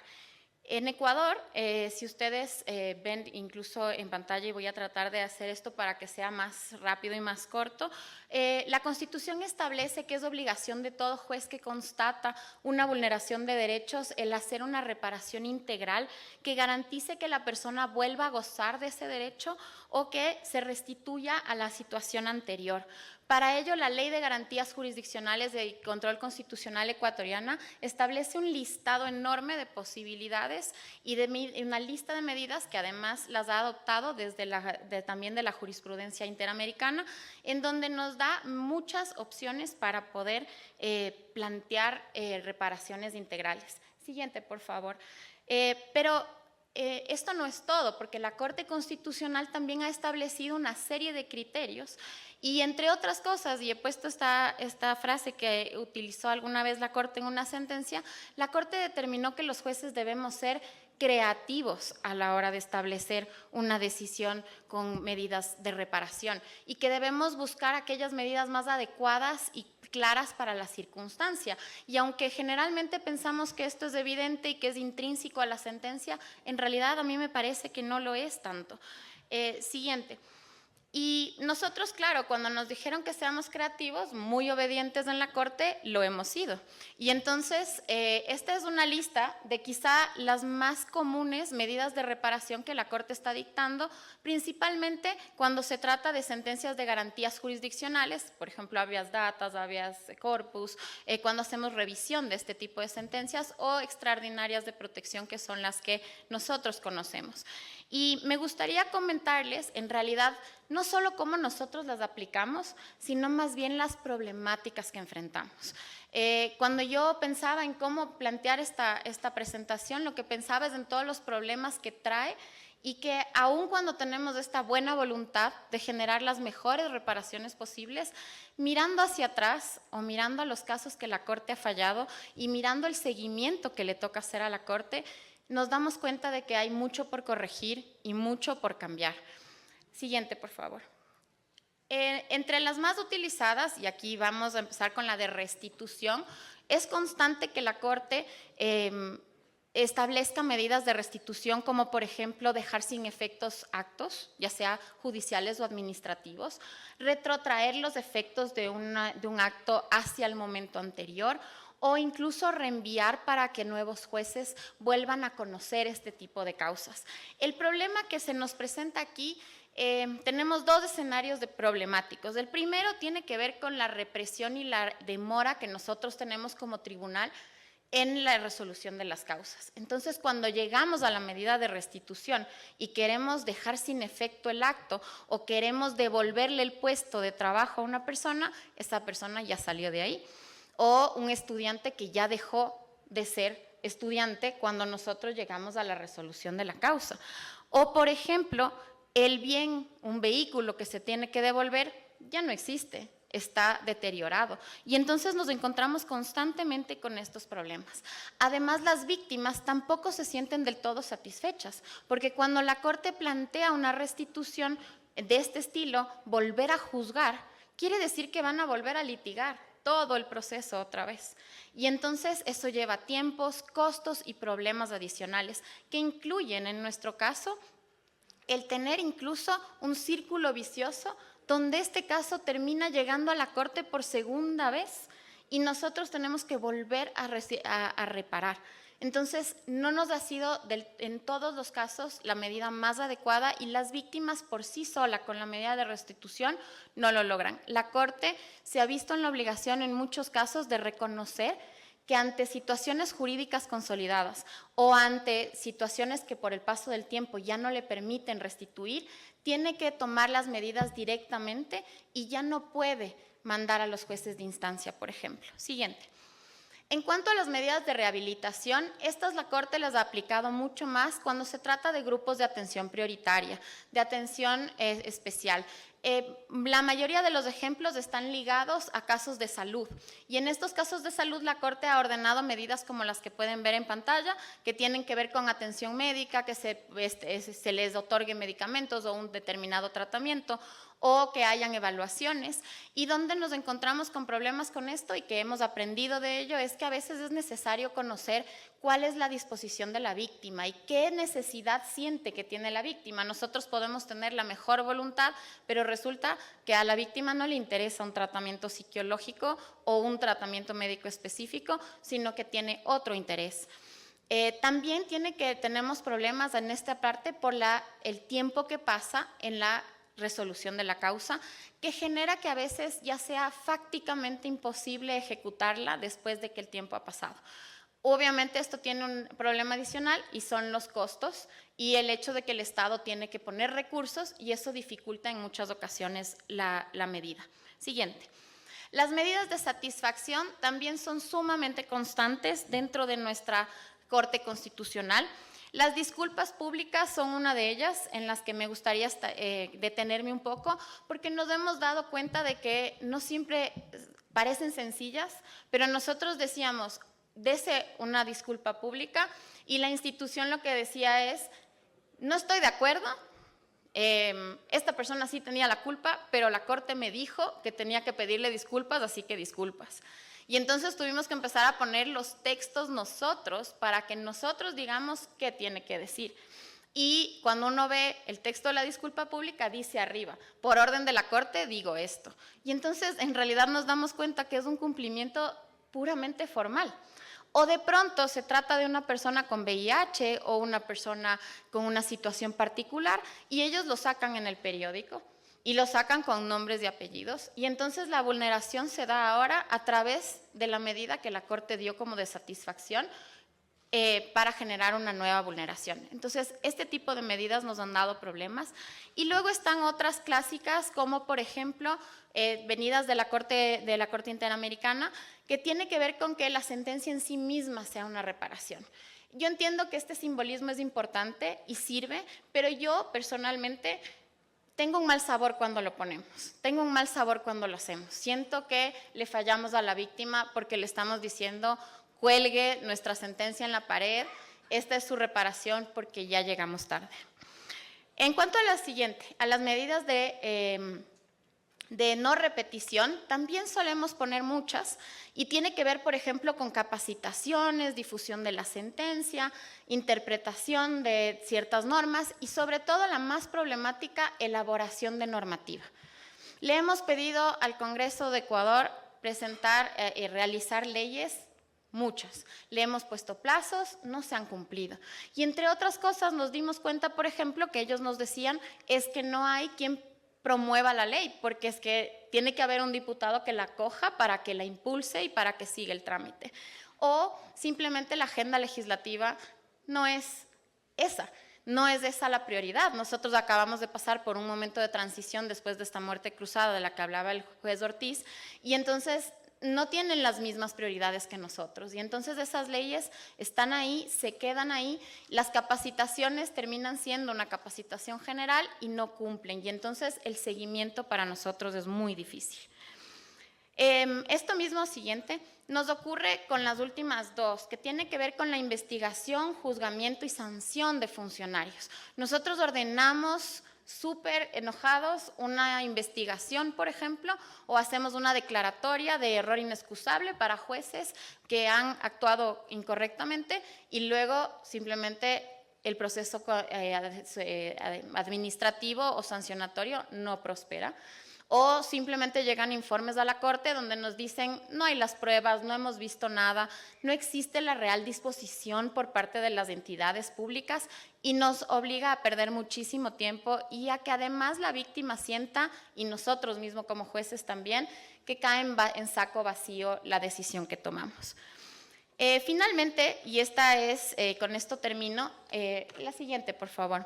En Ecuador, si ustedes ven incluso en pantalla, y voy a tratar de hacer esto para que sea más rápido y más corto, la Constitución establece que es obligación de todo juez que constata una vulneración de derechos el hacer una reparación integral que garantice que la persona vuelva a gozar de ese derecho o que se restituya a la situación anterior. Para ello, la Ley de Garantías Jurisdiccionales de Control Constitucional ecuatoriana establece un listado enorme de posibilidades y una lista de medidas que además las ha adoptado también de la jurisprudencia interamericana, en donde nos da muchas opciones para poder plantear reparaciones integrales. Siguiente, por favor. Esto no es todo, porque la Corte Constitucional también ha establecido una serie de criterios y, entre otras cosas, y he puesto esta frase que utilizó alguna vez la Corte en una sentencia, la Corte determinó que los jueces debemos ser creativos a la hora de establecer una decisión con medidas de reparación y que debemos buscar aquellas medidas más adecuadas y claras para la circunstancia. Y aunque generalmente pensamos que esto es evidente y que es intrínseco a la sentencia, en realidad a mí me parece que no lo es tanto. Siguiente. Y nosotros, claro, cuando nos dijeron que seamos creativos, muy obedientes en la Corte, lo hemos sido. Y entonces, esta es una lista de quizá las más comunes medidas de reparación que la Corte está dictando, principalmente cuando se trata de sentencias de garantías jurisdiccionales, por ejemplo, habeas datas, habeas corpus, cuando hacemos revisión de este tipo de sentencias, o extraordinarias de protección, que son las que nosotros conocemos. Y me gustaría comentarles, en realidad, no solo cómo nosotros las aplicamos, sino más bien las problemáticas que enfrentamos. Cuando yo pensaba en cómo plantear esta presentación, lo que pensaba es en todos los problemas que trae y que aun cuando tenemos esta buena voluntad de generar las mejores reparaciones posibles, mirando hacia atrás o mirando a los casos que la Corte ha fallado y mirando el seguimiento que le toca hacer a la Corte, nos damos cuenta de que hay mucho por corregir y mucho por cambiar. Siguiente, por favor. Entre las más utilizadas, y aquí vamos a empezar con la de restitución, es constante que la Corte establezca medidas de restitución, como por ejemplo dejar sin efectos actos, ya sea judiciales o administrativos, retrotraer los efectos de un acto hacia el momento anterior, o incluso reenviar para que nuevos jueces vuelvan a conocer este tipo de causas. El problema que se nos presenta aquí, tenemos dos escenarios problemáticos. El primero tiene que ver con la represión y la demora que nosotros tenemos como tribunal en la resolución de las causas. Entonces, cuando llegamos a la medida de restitución y queremos dejar sin efecto el acto o queremos devolverle el puesto de trabajo a una persona, esa persona ya salió de ahí. O un estudiante que ya dejó de ser estudiante cuando nosotros llegamos a la resolución de la causa. O, por ejemplo, el bien, un vehículo que se tiene que devolver, ya no existe, está deteriorado. Y entonces nos encontramos constantemente con estos problemas. Además, las víctimas tampoco se sienten del todo satisfechas, porque cuando la Corte plantea una restitución de este estilo, volver a juzgar, quiere decir que van a volver a litigar todo el proceso otra vez. Y entonces eso lleva tiempos, costos y problemas adicionales que incluyen, en nuestro caso, el tener incluso un círculo vicioso donde este caso termina llegando a la Corte por segunda vez y nosotros tenemos que volver a reparar. Entonces, no nos ha sido en todos los casos la medida más adecuada y las víctimas por sí sola con la medida de restitución no lo logran. La Corte se ha visto en la obligación en muchos casos de reconocer que ante situaciones jurídicas consolidadas o ante situaciones que por el paso del tiempo ya no le permiten restituir, tiene que tomar las medidas directamente y ya no puede mandar a los jueces de instancia, por ejemplo. Siguiente. En cuanto a las medidas de rehabilitación, estas la Corte las ha aplicado mucho más cuando se trata de grupos de atención prioritaria, de atención especial. La mayoría de los ejemplos están ligados a casos de salud y en estos casos de salud la Corte ha ordenado medidas como las que pueden ver en pantalla, que tienen que ver con atención médica, que se les otorgue medicamentos o un determinado tratamiento, o que hayan evaluaciones. Y donde nos encontramos con problemas con esto y que hemos aprendido de ello es que a veces es necesario conocer cuál es la disposición de la víctima y qué necesidad siente que tiene la víctima. Nosotros podemos tener la mejor voluntad, pero resulta que a la víctima no le interesa un tratamiento psicológico o un tratamiento médico específico, sino que tiene otro interés. También tenemos problemas en esta parte por el tiempo que pasa en la resolución de la causa, que genera que a veces ya sea fácticamente imposible ejecutarla después de que el tiempo ha pasado. Obviamente esto tiene un problema adicional y son los costos y el hecho de que el Estado tiene que poner recursos y eso dificulta en muchas ocasiones la medida. Siguiente. Las medidas de satisfacción también son sumamente constantes dentro de nuestra Corte Constitucional. Las disculpas públicas son una de ellas en las que me gustaría detenerme un poco porque nos hemos dado cuenta de que no siempre parecen sencillas, pero nosotros decíamos, dese una disculpa pública y la institución lo que decía es, no estoy de acuerdo, esta persona sí tenía la culpa, pero la Corte me dijo que tenía que pedirle disculpas, así que disculpas. Y entonces tuvimos que empezar a poner los textos nosotros para que nosotros digamos qué tiene que decir. Y cuando uno ve el texto de la disculpa pública, dice arriba, por orden de la Corte digo esto. Y entonces, en realidad nos damos cuenta que es un cumplimiento puramente formal. O de pronto se trata de una persona con VIH o una persona con una situación particular y ellos lo sacan en el periódico y lo sacan con nombres y apellidos. Y entonces la vulneración se da ahora a través de la medida que la Corte dio como de satisfacción para generar una nueva vulneración. Entonces, este tipo de medidas nos han dado problemas. Y luego están otras clásicas, como por ejemplo, venidas de la Corte Interamericana, que tiene que ver con que la sentencia en sí misma sea una reparación. Yo entiendo que este simbolismo es importante y sirve, pero yo personalmente tengo un mal sabor cuando lo ponemos, tengo un mal sabor cuando lo hacemos. Siento que le fallamos a la víctima porque le estamos diciendo: cuelgue nuestra sentencia en la pared, esta es su reparación porque ya llegamos tarde. En cuanto a la siguiente, a las medidas de no repetición, también solemos poner muchas y tiene que ver, por ejemplo, con capacitaciones, difusión de la sentencia, interpretación de ciertas normas y sobre todo la más problemática, elaboración de normativa. Le hemos pedido al Congreso de Ecuador presentar y realizar leyes. Muchas. Le hemos puesto plazos, no se han cumplido. Y entre otras cosas nos dimos cuenta, por ejemplo, que ellos nos decían es que no hay quien promueva la ley, porque es que tiene que haber un diputado que la coja para que la impulse y para que siga el trámite. O simplemente la agenda legislativa no es esa. No es esa la prioridad. Nosotros acabamos de pasar por un momento de transición después de esta muerte cruzada de la que hablaba el juez Ortiz, y entonces no tienen las mismas prioridades que nosotros. Y entonces esas leyes están ahí, se quedan ahí, las capacitaciones terminan siendo una capacitación general y no cumplen. Y entonces el seguimiento para nosotros es muy difícil. Esto mismo siguiente nos ocurre con las últimas dos, que tiene que ver con la investigación, juzgamiento y sanción de funcionarios. Nosotros ordenamos súper enojados una investigación, por ejemplo, o hacemos una declaratoria de error inexcusable para jueces que han actuado incorrectamente y luego simplemente el proceso administrativo o sancionatorio no prospera. O simplemente llegan informes a la Corte donde nos dicen no hay las pruebas, no hemos visto nada, no existe la real disposición por parte de las entidades públicas y nos obliga a perder muchísimo tiempo y a que además la víctima sienta, y nosotros mismos como jueces también, que cae en saco vacío la decisión que tomamos. Finalmente, y esta es, con esto termino, la siguiente, por favor.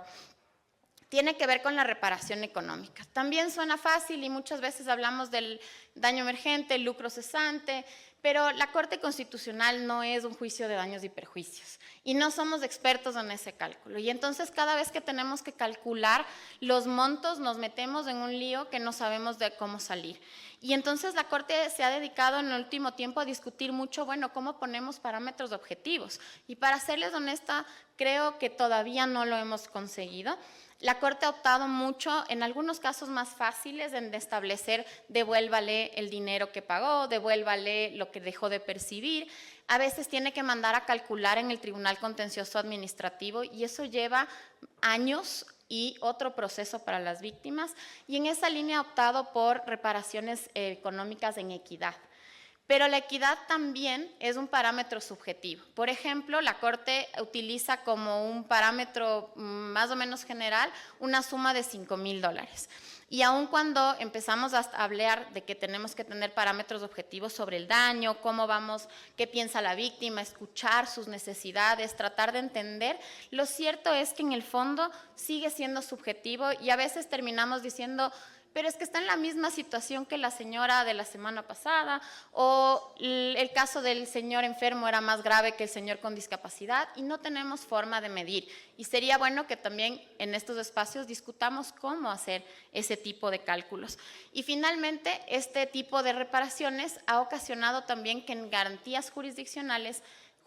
Tiene que ver con la reparación económica. También suena fácil y muchas veces hablamos del daño emergente, el lucro cesante, pero la Corte Constitucional no es un juicio de daños y perjuicios y no somos expertos en ese cálculo. Y entonces cada vez que tenemos que calcular los montos nos metemos en un lío que no sabemos de cómo salir. Y entonces la Corte se ha dedicado en el último tiempo a discutir mucho, bueno, cómo ponemos parámetros objetivos. Y para serles honesta, creo que todavía no lo hemos conseguido. La Corte ha optado mucho, en algunos casos más fáciles, en establecer devuélvale el dinero que pagó, devuélvale lo que dejó de percibir. A veces tiene que mandar a calcular en el Tribunal Contencioso Administrativo y eso lleva años y otro proceso para las víctimas. Y en esa línea ha optado por reparaciones económicas en equidad. Pero la equidad también es un parámetro subjetivo. Por ejemplo, la Corte utiliza como un parámetro más o menos general una suma de $5,000. Y aun cuando empezamos a hablar de que tenemos que tener parámetros objetivos sobre el daño, cómo vamos, qué piensa la víctima, escuchar sus necesidades, tratar de entender, lo cierto es que en el fondo sigue siendo subjetivo y a veces terminamos diciendo pero es que está en la misma situación que la señora de la semana pasada, o el caso del señor enfermo era más grave que el señor con discapacidad, y no tenemos forma de medir. Y sería bueno que también en estos espacios discutamos cómo hacer ese tipo de cálculos. Y finalmente, este tipo de reparaciones ha ocasionado también que en garantías jurisdiccionales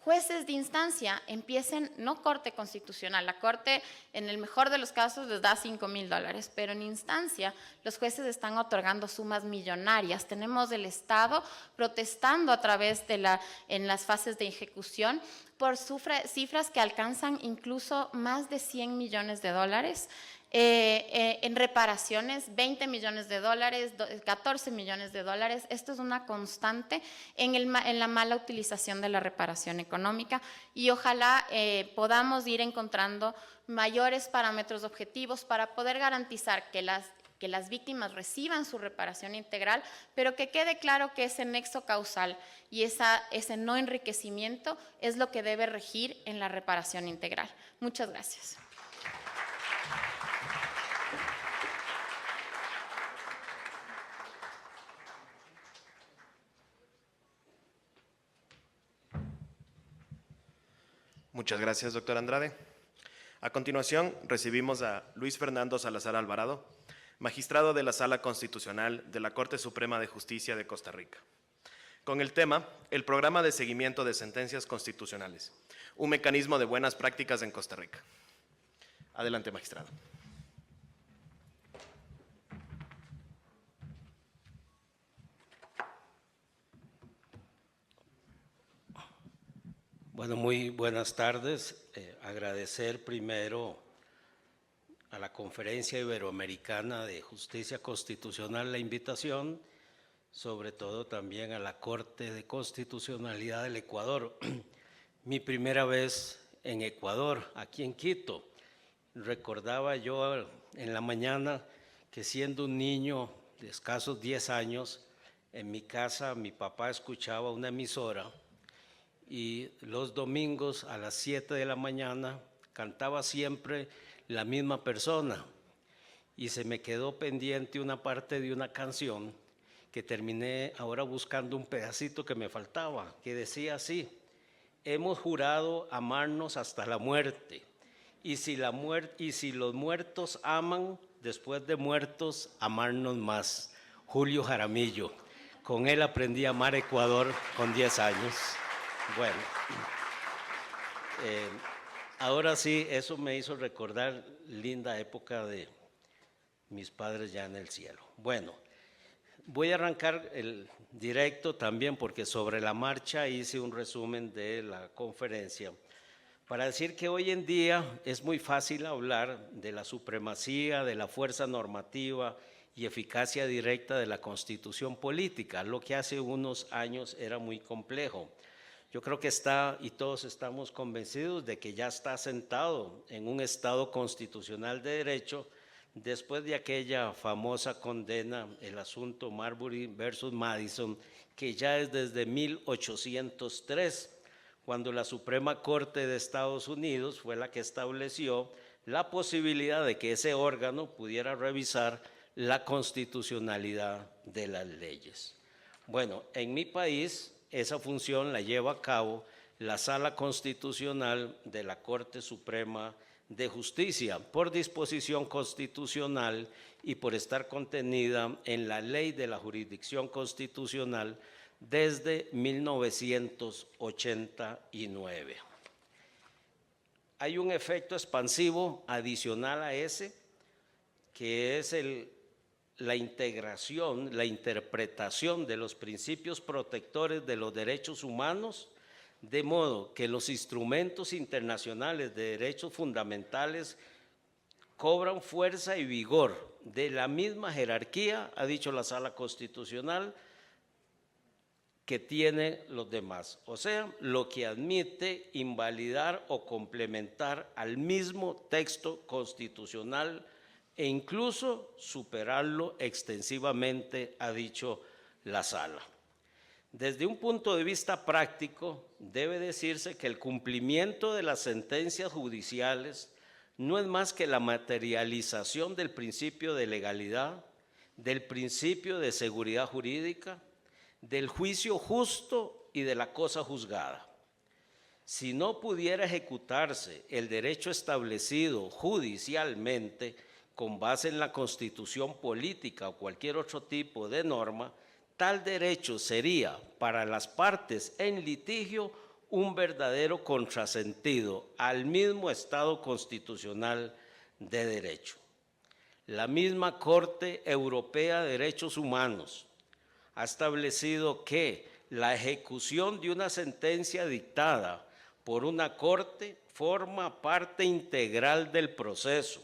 jueces de instancia empiecen, no Corte Constitucional, la Corte en el mejor de los casos les da $5,000, pero en instancia los jueces están otorgando sumas millonarias. Tenemos el Estado protestando a través de en las fases de ejecución por cifras que alcanzan incluso más de 100 millones de dólares. En reparaciones, 20 millones de dólares, 14 millones de dólares. Esto es una constante en la mala utilización de la reparación económica y ojalá podamos ir encontrando mayores parámetros objetivos para poder garantizar que las víctimas reciban su reparación integral, pero que quede claro que ese nexo causal y ese no enriquecimiento es lo que debe regir en la reparación integral. Muchas gracias. Muchas gracias, doctor Andrade. A continuación, recibimos a Luis Fernando Salazar Alvarado, magistrado de la Sala Constitucional de la Corte Suprema de Justicia de Costa Rica, con el tema El Programa de Seguimiento de Sentencias Constitucionales, un mecanismo de buenas prácticas en Costa Rica. Adelante, magistrado. Bueno, muy buenas tardes. Agradecer primero a la Conferencia Iberoamericana de Justicia Constitucional la invitación, sobre todo también a la Corte de Constitucionalidad del Ecuador. Mi primera vez en Ecuador, aquí en Quito. Recordaba yo en la mañana que siendo un niño de escasos 10 años, en mi casa mi papá escuchaba una emisora y los domingos a las 7 de la mañana cantaba siempre la misma persona y se me quedó pendiente una parte de una canción que terminé ahora buscando un pedacito que me faltaba, que decía así: hemos jurado amarnos hasta la muerte y si los muertos aman, después de muertos, amarnos más. Julio Jaramillo. Con él aprendí a amar Ecuador con 10 años. Bueno, ahora sí, eso me hizo recordar linda época de mis padres ya en el cielo. Bueno, voy a arrancar el directo también porque sobre la marcha hice un resumen de la conferencia para decir que hoy en día es muy fácil hablar de la supremacía, de la fuerza normativa y eficacia directa de la Constitución política, lo que hace unos años era muy complejo. Yo creo que está, y todos estamos convencidos de que ya está asentado en un Estado constitucional de derecho después de aquella famosa condena, el asunto Marbury versus Madison, que ya es desde 1803, cuando la Suprema Corte de Estados Unidos fue la que estableció la posibilidad de que ese órgano pudiera revisar la constitucionalidad de las leyes. Bueno, en mi país esa función la lleva a cabo la Sala Constitucional de la Corte Suprema de Justicia, por disposición constitucional y por estar contenida en la Ley de la Jurisdicción Constitucional desde 1989. Hay un efecto expansivo adicional a ese, que es la integración, la interpretación de los principios protectores de los derechos humanos, de modo que los instrumentos internacionales de derechos fundamentales cobran fuerza y vigor de la misma jerarquía, ha dicho la Sala Constitucional, que tiene los demás. O sea, lo que admite invalidar o complementar al mismo texto constitucional e incluso superarlo extensivamente, ha dicho la Sala. Desde un punto de vista práctico, debe decirse que el cumplimiento de las sentencias judiciales no es más que la materialización del principio de legalidad, del principio de seguridad jurídica, del juicio justo y de la cosa juzgada. Si no pudiera ejecutarse el derecho establecido judicialmente con base en la Constitución política o cualquier otro tipo de norma, tal derecho sería para las partes en litigio un verdadero contrasentido al mismo Estado constitucional de derecho. La misma Corte Europea de Derechos Humanos ha establecido que la ejecución de una sentencia dictada por una corte forma parte integral del proceso,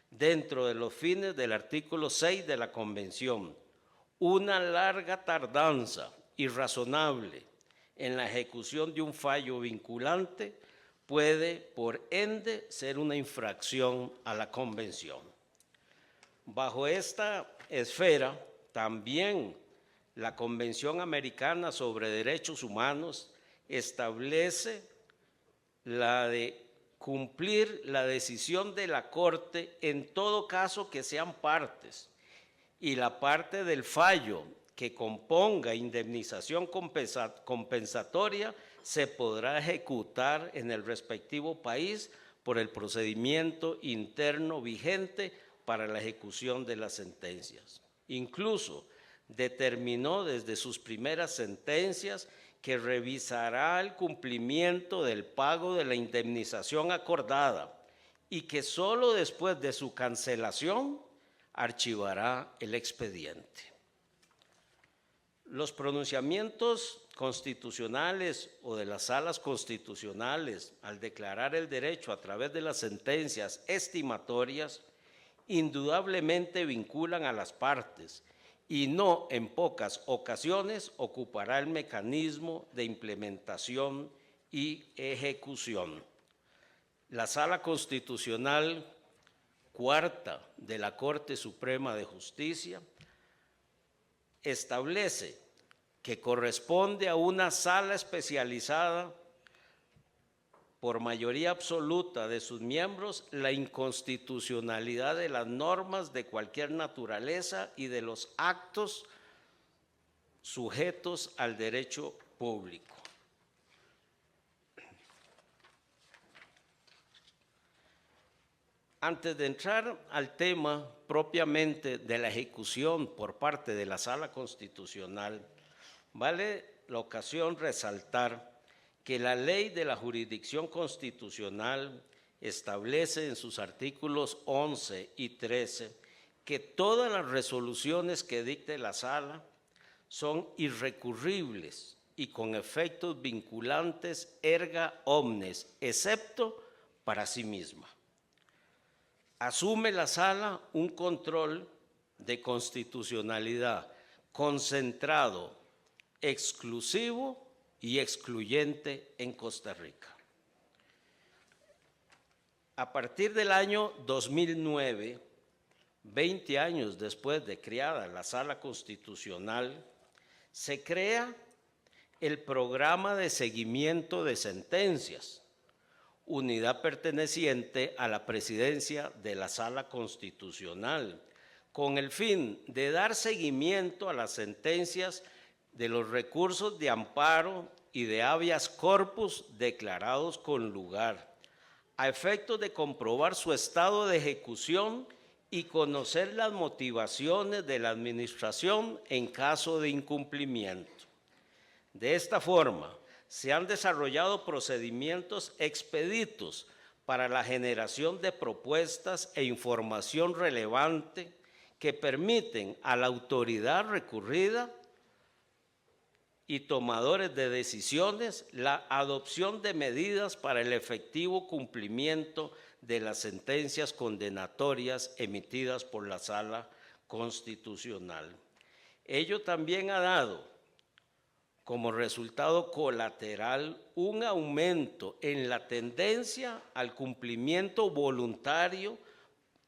dentro de los fines del artículo 6 de la Convención. Una larga tardanza irrazonable en la ejecución de un fallo vinculante puede, por ende, ser una infracción a la Convención. Bajo esta esfera, también la Convención Americana sobre Derechos Humanos establece la de cumplir la decisión de la Corte en todo caso que sean partes, y la parte del fallo que componga indemnización compensatoria se podrá ejecutar en el respectivo país por el procedimiento interno vigente para la ejecución de las sentencias. Incluso determinó desde sus primeras sentencias que revisará el cumplimiento del pago de la indemnización acordada y que solo después de su cancelación archivará el expediente. Los pronunciamientos constitucionales o de las salas constitucionales, al declarar el derecho a través de las sentencias estimatorias, indudablemente vinculan a las partes y no en pocas ocasiones ocupará el mecanismo de implementación y ejecución. La Sala Constitucional Cuarta de la Corte Suprema de Justicia establece que corresponde a una sala especializada por mayoría absoluta de sus miembros la inconstitucionalidad de las normas de cualquier naturaleza y de los actos sujetos al derecho público. Antes de entrar al tema propiamente de la ejecución por parte de la Sala Constitucional, vale la ocasión resaltar que la Ley de la Jurisdicción Constitucional establece en sus artículos 11 y 13 que todas las resoluciones que dicte la Sala son irrecurribles y con efectos vinculantes erga omnes, excepto para sí misma. Asume la Sala un control de constitucionalidad concentrado, exclusivo y excluyente en Costa Rica. A partir del año 2009, 20 años después de creada la Sala Constitucional, se crea el Programa de Seguimiento de Sentencias, unidad perteneciente a la presidencia de la Sala Constitucional, con el fin de dar seguimiento a las sentencias de los recursos de amparo y de habeas corpus declarados con lugar, a efectos de comprobar su estado de ejecución y conocer las motivaciones de la administración en caso de incumplimiento. De esta forma, se han desarrollado procedimientos expeditos para la generación de propuestas e información relevante que permiten a la autoridad recurrida y tomadores de decisiones la adopción de medidas para el efectivo cumplimiento de las sentencias condenatorias emitidas por la Sala Constitucional. Ello también ha dado como resultado colateral un aumento en la tendencia al cumplimiento voluntario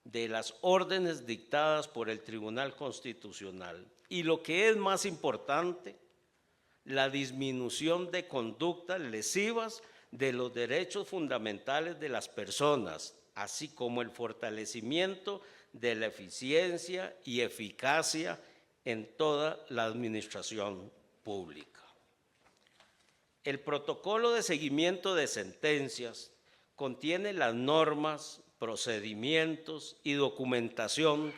de las órdenes dictadas por el Tribunal Constitucional. Y lo que es más importante, la disminución de conductas lesivas de los derechos fundamentales de las personas, así como el fortalecimiento de la eficiencia y eficacia en toda la administración pública. El protocolo de seguimiento de sentencias contiene las normas, procedimientos y documentación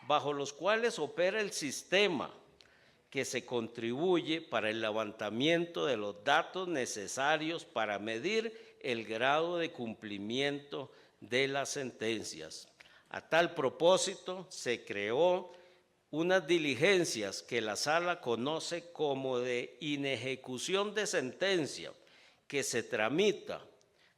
bajo los cuales opera el sistema que se contribuye para el levantamiento de los datos necesarios para medir el grado de cumplimiento de las sentencias. A tal propósito, se creó unas diligencias que la Sala conoce como de inejecución de sentencia, que se tramita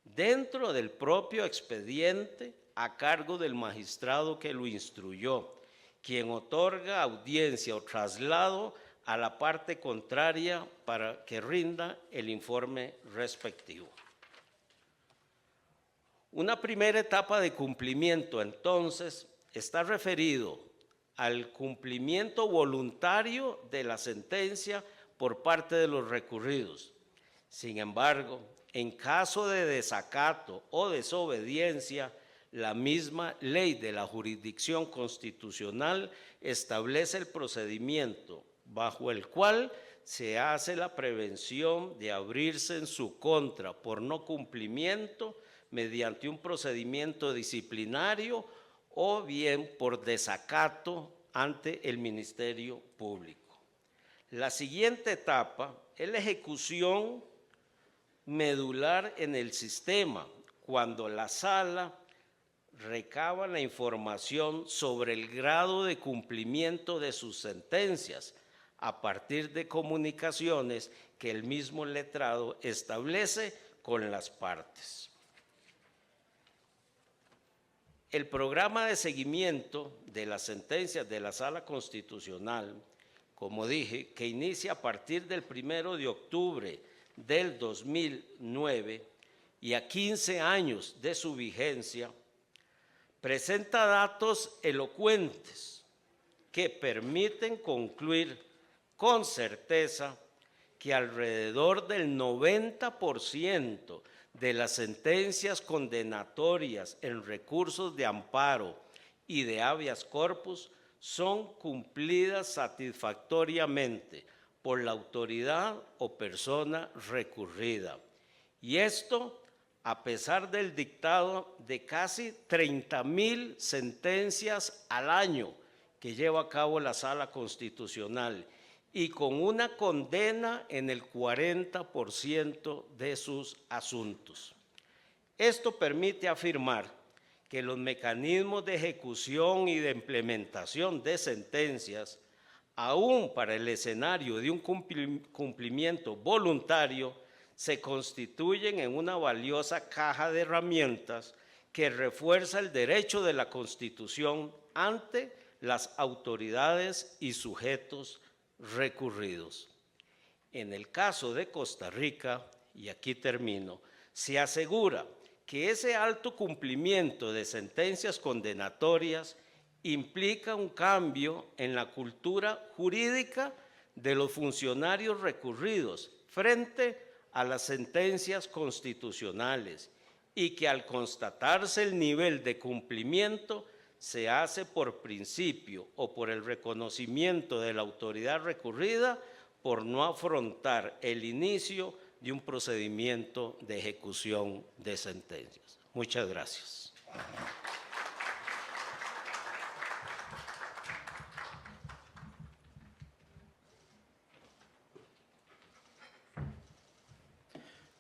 dentro del propio expediente a cargo del magistrado que lo instruyó, quien otorga audiencia o traslado a la parte contraria para que rinda el informe respectivo. Una primera etapa de cumplimiento, entonces, está referido al cumplimiento voluntario de la sentencia por parte de los recurridos. Sin embargo, en caso de desacato o desobediencia, la misma ley de la jurisdicción constitucional establece el procedimiento bajo el cual se hace la prevención de abrirse en su contra por no cumplimiento mediante un procedimiento disciplinario o bien por desacato ante el Ministerio Público. La siguiente etapa es la ejecución medular en el sistema, cuando la sala recaba la información sobre el grado de cumplimiento de sus sentencias a partir de comunicaciones que el mismo letrado establece con las partes. El programa de seguimiento de las sentencias de la Sala Constitucional, como dije, que inicia a partir del 1 de octubre del 2009 y a 15 años de su vigencia, presenta datos elocuentes que permiten concluir con certeza que alrededor del 90% de las sentencias condenatorias en recursos de amparo y de habeas corpus son cumplidas satisfactoriamente por la autoridad o persona recurrida. Y esto a pesar del dictado de casi 30,000 sentencias al año que lleva a cabo la Sala Constitucional y con una condena en el 40% de sus asuntos. Esto permite afirmar que los mecanismos de ejecución y de implementación de sentencias, aún para el escenario de un cumplimiento voluntario, se constituyen en una valiosa caja de herramientas que refuerza el derecho de la Constitución ante las autoridades y sujetos recurridos. En el caso de Costa Rica, y aquí termino, se asegura que ese alto cumplimiento de sentencias condenatorias implica un cambio en la cultura jurídica de los funcionarios recurridos frente a las sentencias constitucionales y que al constatarse el nivel de cumplimiento se hace por principio o por el reconocimiento de la autoridad recurrida por no afrontar el inicio de un procedimiento de ejecución de sentencias. Muchas gracias.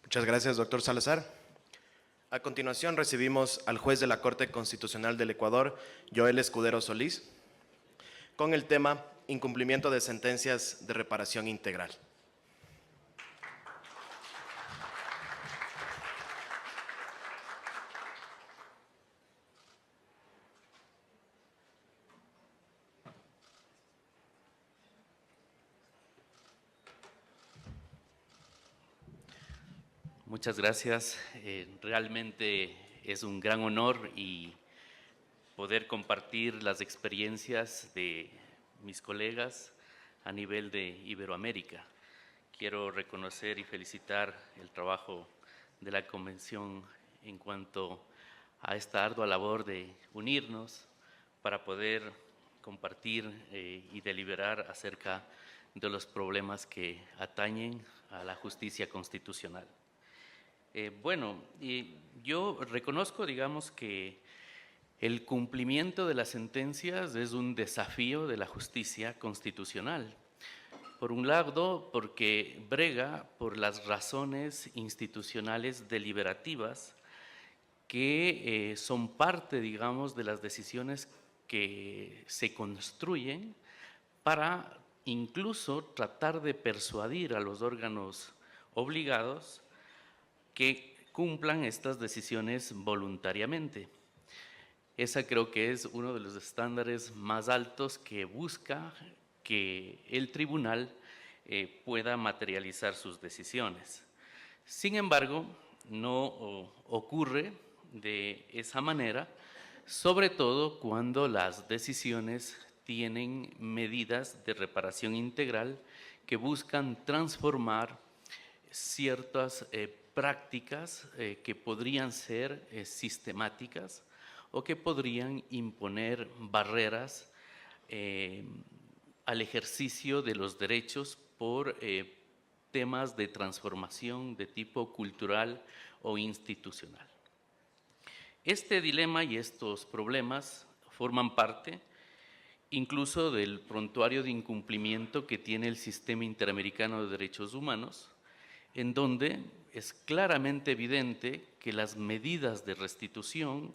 Muchas gracias, doctor Salazar. A continuación recibimos al juez de la Corte Constitucional del Ecuador, Joel Escudero Solís, con el tema incumplimiento de sentencias de reparación integral. Muchas gracias. Realmente es un gran honor y poder compartir las experiencias de mis colegas a nivel de Iberoamérica. Quiero reconocer y felicitar el trabajo de la Convención en cuanto a esta ardua labor de unirnos para poder compartir y deliberar acerca de los problemas que atañen a la justicia constitucional. Yo reconozco, digamos, que el cumplimiento de las sentencias es un desafío de la justicia constitucional. Por un lado, porque brega por las razones institucionales deliberativas que son parte, digamos, de las decisiones que se construyen para incluso tratar de persuadir a los órganos obligados que cumplan estas decisiones voluntariamente. Esa creo que es uno de los estándares más altos que busca que el tribunal pueda materializar sus decisiones. Sin embargo, no ocurre de esa manera, sobre todo cuando las decisiones tienen medidas de reparación integral que buscan transformar ciertas prácticas que podrían ser sistemáticas o que podrían imponer barreras al ejercicio de los derechos por temas de transformación de tipo cultural o institucional. Este dilema y estos problemas forman parte incluso del prontuario de incumplimiento que tiene el Sistema Interamericano de Derechos Humanos, en donde es claramente evidente que las medidas de restitución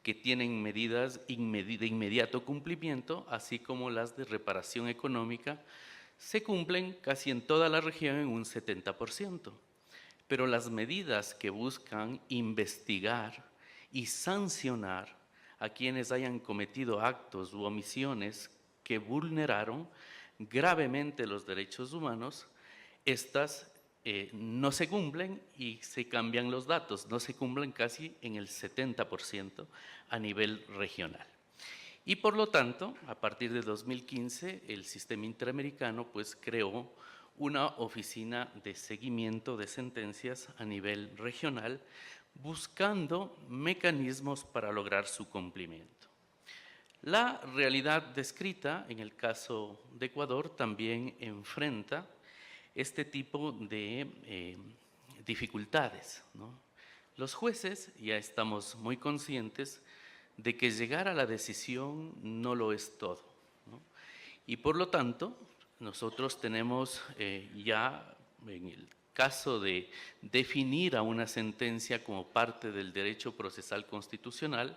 que tienen medidas de inmediato cumplimiento, así como las de reparación económica, se cumplen casi en toda la región en un 70%. Pero las medidas que buscan investigar y sancionar a quienes hayan cometido actos u omisiones que vulneraron gravemente los derechos humanos, estas no se cumplen y se cambian los datos, no se cumplen casi en el 70% a nivel regional. Y por lo tanto, a partir de 2015, el Sistema Interamericano pues, creó una oficina de seguimiento de sentencias a nivel regional, buscando mecanismos para lograr su cumplimiento. La realidad descrita en el caso de Ecuador también enfrenta este tipo de dificultades, ¿no? Los jueces ya estamos muy conscientes de que llegar a la decisión no lo es todo, ¿no? Y por lo tanto, nosotros tenemos ya, en el caso de definir a una sentencia como parte del derecho procesal constitucional,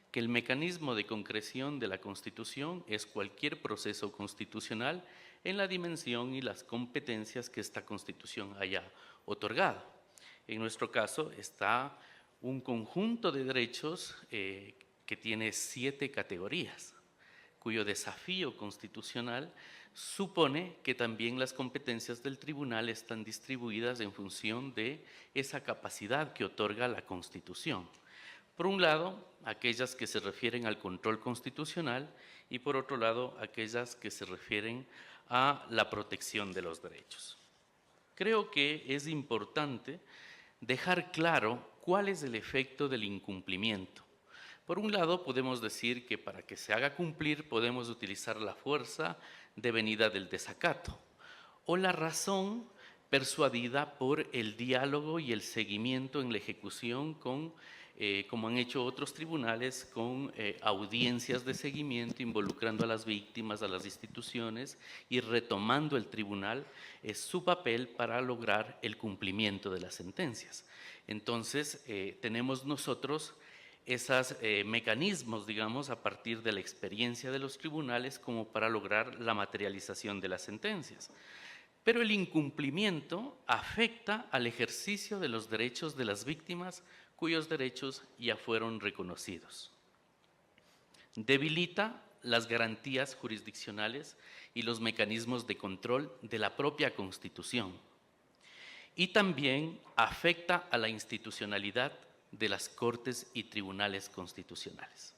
que el mecanismo de concreción de la Constitución es cualquier proceso constitucional en la dimensión y las competencias que esta Constitución haya otorgado. En nuestro caso está un conjunto de derechos que tiene 7 categorías, cuyo desafío constitucional supone que también las competencias del tribunal están distribuidas en función de esa capacidad que otorga la Constitución. Por un lado, aquellas que se refieren al control constitucional y por otro lado, aquellas que se refieren a la protección de los derechos. Creo que es importante dejar claro cuál es el efecto del incumplimiento. Por un lado, podemos decir que para que se haga cumplir podemos utilizar la fuerza devenida del desacato o la razón persuadida por el diálogo y el seguimiento en la ejecución con, como han hecho otros tribunales, con audiencias de seguimiento involucrando a las víctimas, a las instituciones y retomando el tribunal su papel para lograr el cumplimiento de las sentencias. Entonces, tenemos nosotros esos mecanismos, digamos, a partir de la experiencia de los tribunales como para lograr la materialización de las sentencias. Pero el incumplimiento afecta al ejercicio de los derechos de las víctimas cuyos derechos ya fueron reconocidos. Debilita las garantías jurisdiccionales y los mecanismos de control de la propia Constitución. Y también afecta a la institucionalidad de las Cortes y Tribunales Constitucionales.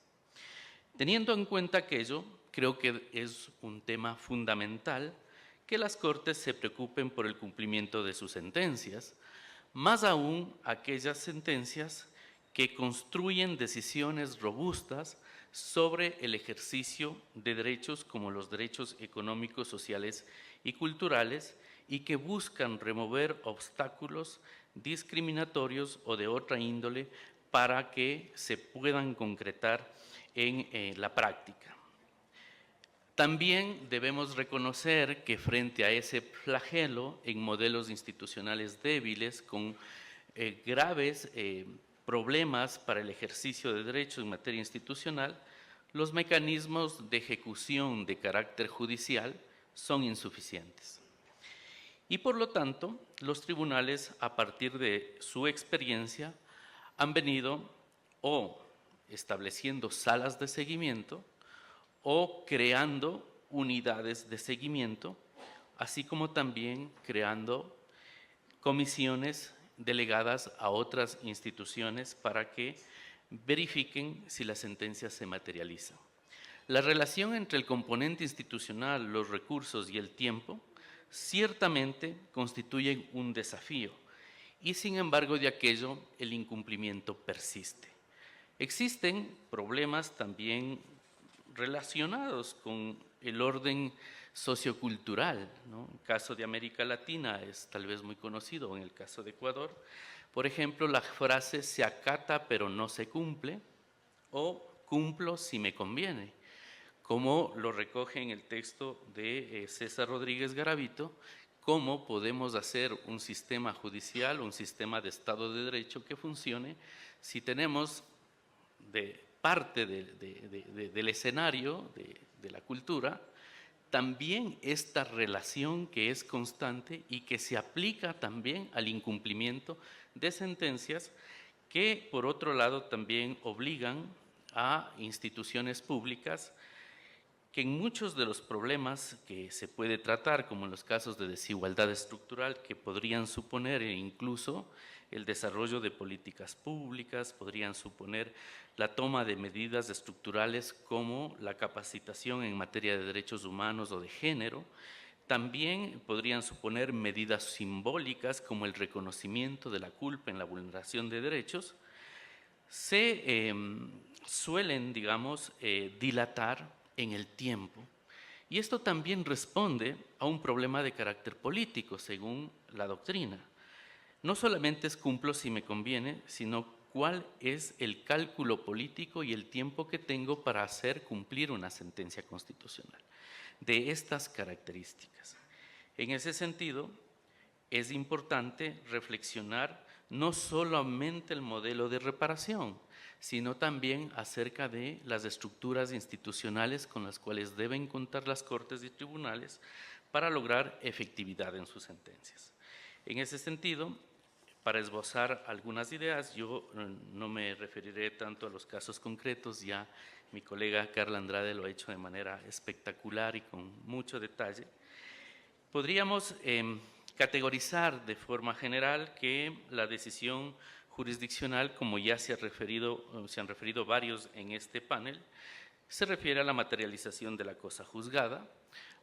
Teniendo en cuenta aquello, creo que es un tema fundamental que las Cortes se preocupen por el cumplimiento de sus sentencias, más aún aquellas sentencias que construyen decisiones robustas sobre el ejercicio de derechos como los derechos económicos, sociales y culturales y que buscan remover obstáculos discriminatorios o de otra índole para que se puedan concretar en la práctica. También debemos reconocer que frente a ese flagelo en modelos institucionales débiles con graves problemas para el ejercicio de derechos en materia institucional, los mecanismos de ejecución de carácter judicial son insuficientes. Y por lo tanto, los tribunales, a partir de su experiencia, han venido o estableciendo salas de seguimiento o creando unidades de seguimiento, así como también creando comisiones delegadas a otras instituciones para que verifiquen si la sentencia se materializa. La relación entre el componente institucional, los recursos y el tiempo ciertamente constituyen un desafío y sin embargo de aquello el incumplimiento persiste. Existen problemas también relacionados con el orden sociocultural, ¿no? En el caso de América Latina es tal vez muy conocido, en el caso de Ecuador, por ejemplo, la frase se acata pero no se cumple o cumplo si me conviene, como lo recoge en el texto de César Rodríguez Garavito, cómo podemos hacer un sistema judicial, un sistema de Estado de Derecho que funcione si tenemos de parte del escenario de la cultura también esta relación que es constante y que se aplica también al incumplimiento de sentencias que, por otro lado, también obligan a instituciones públicas que en muchos de los problemas que se puede tratar, como en los casos de desigualdad estructural, que podrían suponer incluso el desarrollo de políticas públicas, podrían suponer la toma de medidas estructurales como la capacitación en materia de derechos humanos o de género, también podrían suponer medidas simbólicas como el reconocimiento de la culpa en la vulneración de derechos, se suelen, digamos, dilatar en el tiempo. Y esto también responde a un problema de carácter político, según la doctrina. No solamente es cumplo si me conviene, sino cuál es el cálculo político y el tiempo que tengo para hacer cumplir una sentencia constitucional de estas características. En ese sentido, es importante reflexionar no solamente el modelo de reparación, sino también acerca de las estructuras institucionales con las cuales deben contar las cortes y tribunales para lograr efectividad en sus sentencias. En ese sentido, para esbozar algunas ideas, yo no me referiré tanto a los casos concretos, ya mi colega Carla Andrade lo ha hecho de manera espectacular y con mucho detalle. Podríamos categorizar de forma general que la decisión jurisdiccional, como ya se han referido varios en este panel, se refiere a la materialización de la cosa juzgada.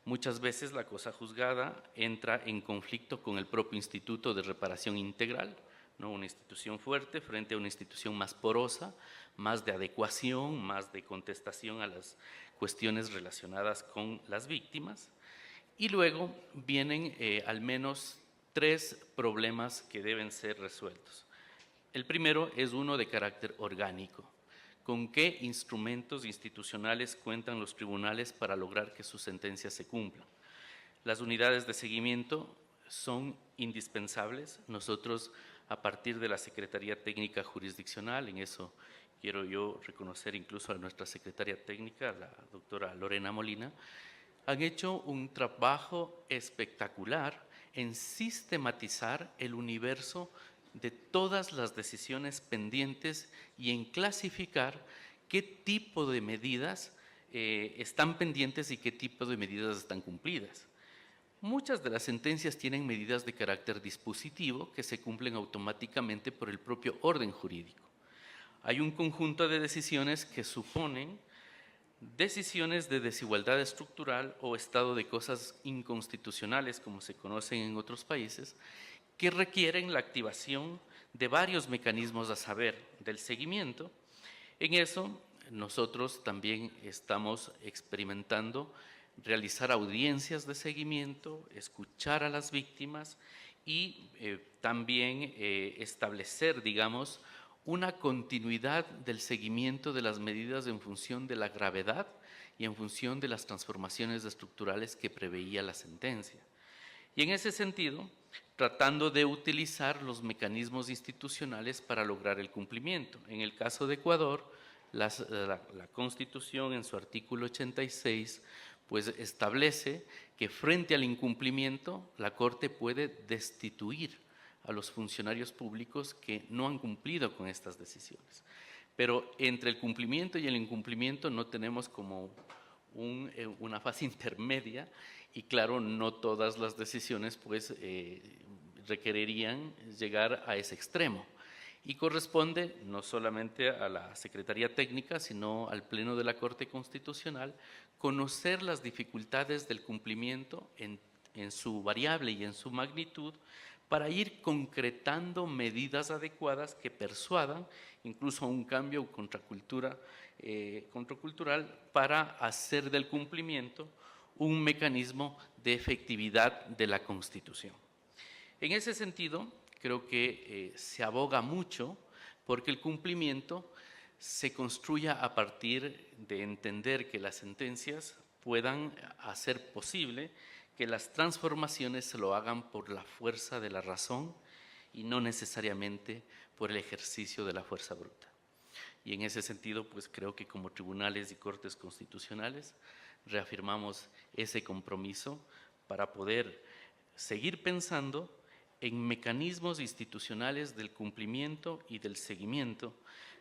Muchas veces la cosa juzgada entra en conflicto con el propio instituto de reparación integral, ¿no? Una institución fuerte frente a una institución más porosa, más de adecuación, más de contestación a las cuestiones relacionadas con las víctimas. Y luego vienen al menos 3 problemas que deben ser resueltos. El primero es uno de carácter orgánico. ¿Con qué instrumentos institucionales cuentan los tribunales para lograr que sus sentencias se cumplan? Las unidades de seguimiento son indispensables. Nosotros, a partir de la Secretaría Técnica Jurisdiccional, en eso quiero yo reconocer incluso a nuestra secretaria técnica, la doctora Lorena Molina, han hecho un trabajo espectacular en sistematizar el universo de todas las decisiones pendientes y en clasificar qué tipo de medidas están pendientes y qué tipo de medidas están cumplidas. Muchas de las sentencias tienen medidas de carácter dispositivo que se cumplen automáticamente por el propio orden jurídico. Hay un conjunto de decisiones que suponen decisiones de desigualdad estructural o estado de cosas inconstitucionales, como se conocen en otros países, que requieren la activación de varios mecanismos, a saber, del seguimiento. En eso, nosotros también estamos experimentando realizar audiencias de seguimiento, escuchar a las víctimas y también establecer, digamos, una continuidad del seguimiento de las medidas en función de la gravedad y en función de las transformaciones estructurales que preveía la sentencia. Y en ese sentido, tratando de utilizar los mecanismos institucionales para lograr el cumplimiento. En el caso de Ecuador, la Constitución en su artículo 86 pues establece que frente al incumplimiento la Corte puede destituir a los funcionarios públicos que no han cumplido con estas decisiones. Pero entre el cumplimiento y el incumplimiento no tenemos como una fase intermedia y claro, no todas las decisiones pues requerirían llegar a ese extremo. Y corresponde no solamente a la Secretaría Técnica, sino al Pleno de la Corte Constitucional, conocer las dificultades del cumplimiento en su variable y en su magnitud para ir concretando medidas adecuadas que persuadan incluso a un cambio contracultural para hacer del cumplimiento un mecanismo de efectividad de la Constitución. En ese sentido, creo que se aboga mucho porque el cumplimiento se construya a partir de entender que las sentencias puedan hacer posible que las transformaciones se lo hagan por la fuerza de la razón y no necesariamente por el ejercicio de la fuerza bruta. Y en ese sentido, pues creo que como tribunales y cortes constitucionales reafirmamos ese compromiso para poder seguir pensando en mecanismos institucionales del cumplimiento y del seguimiento.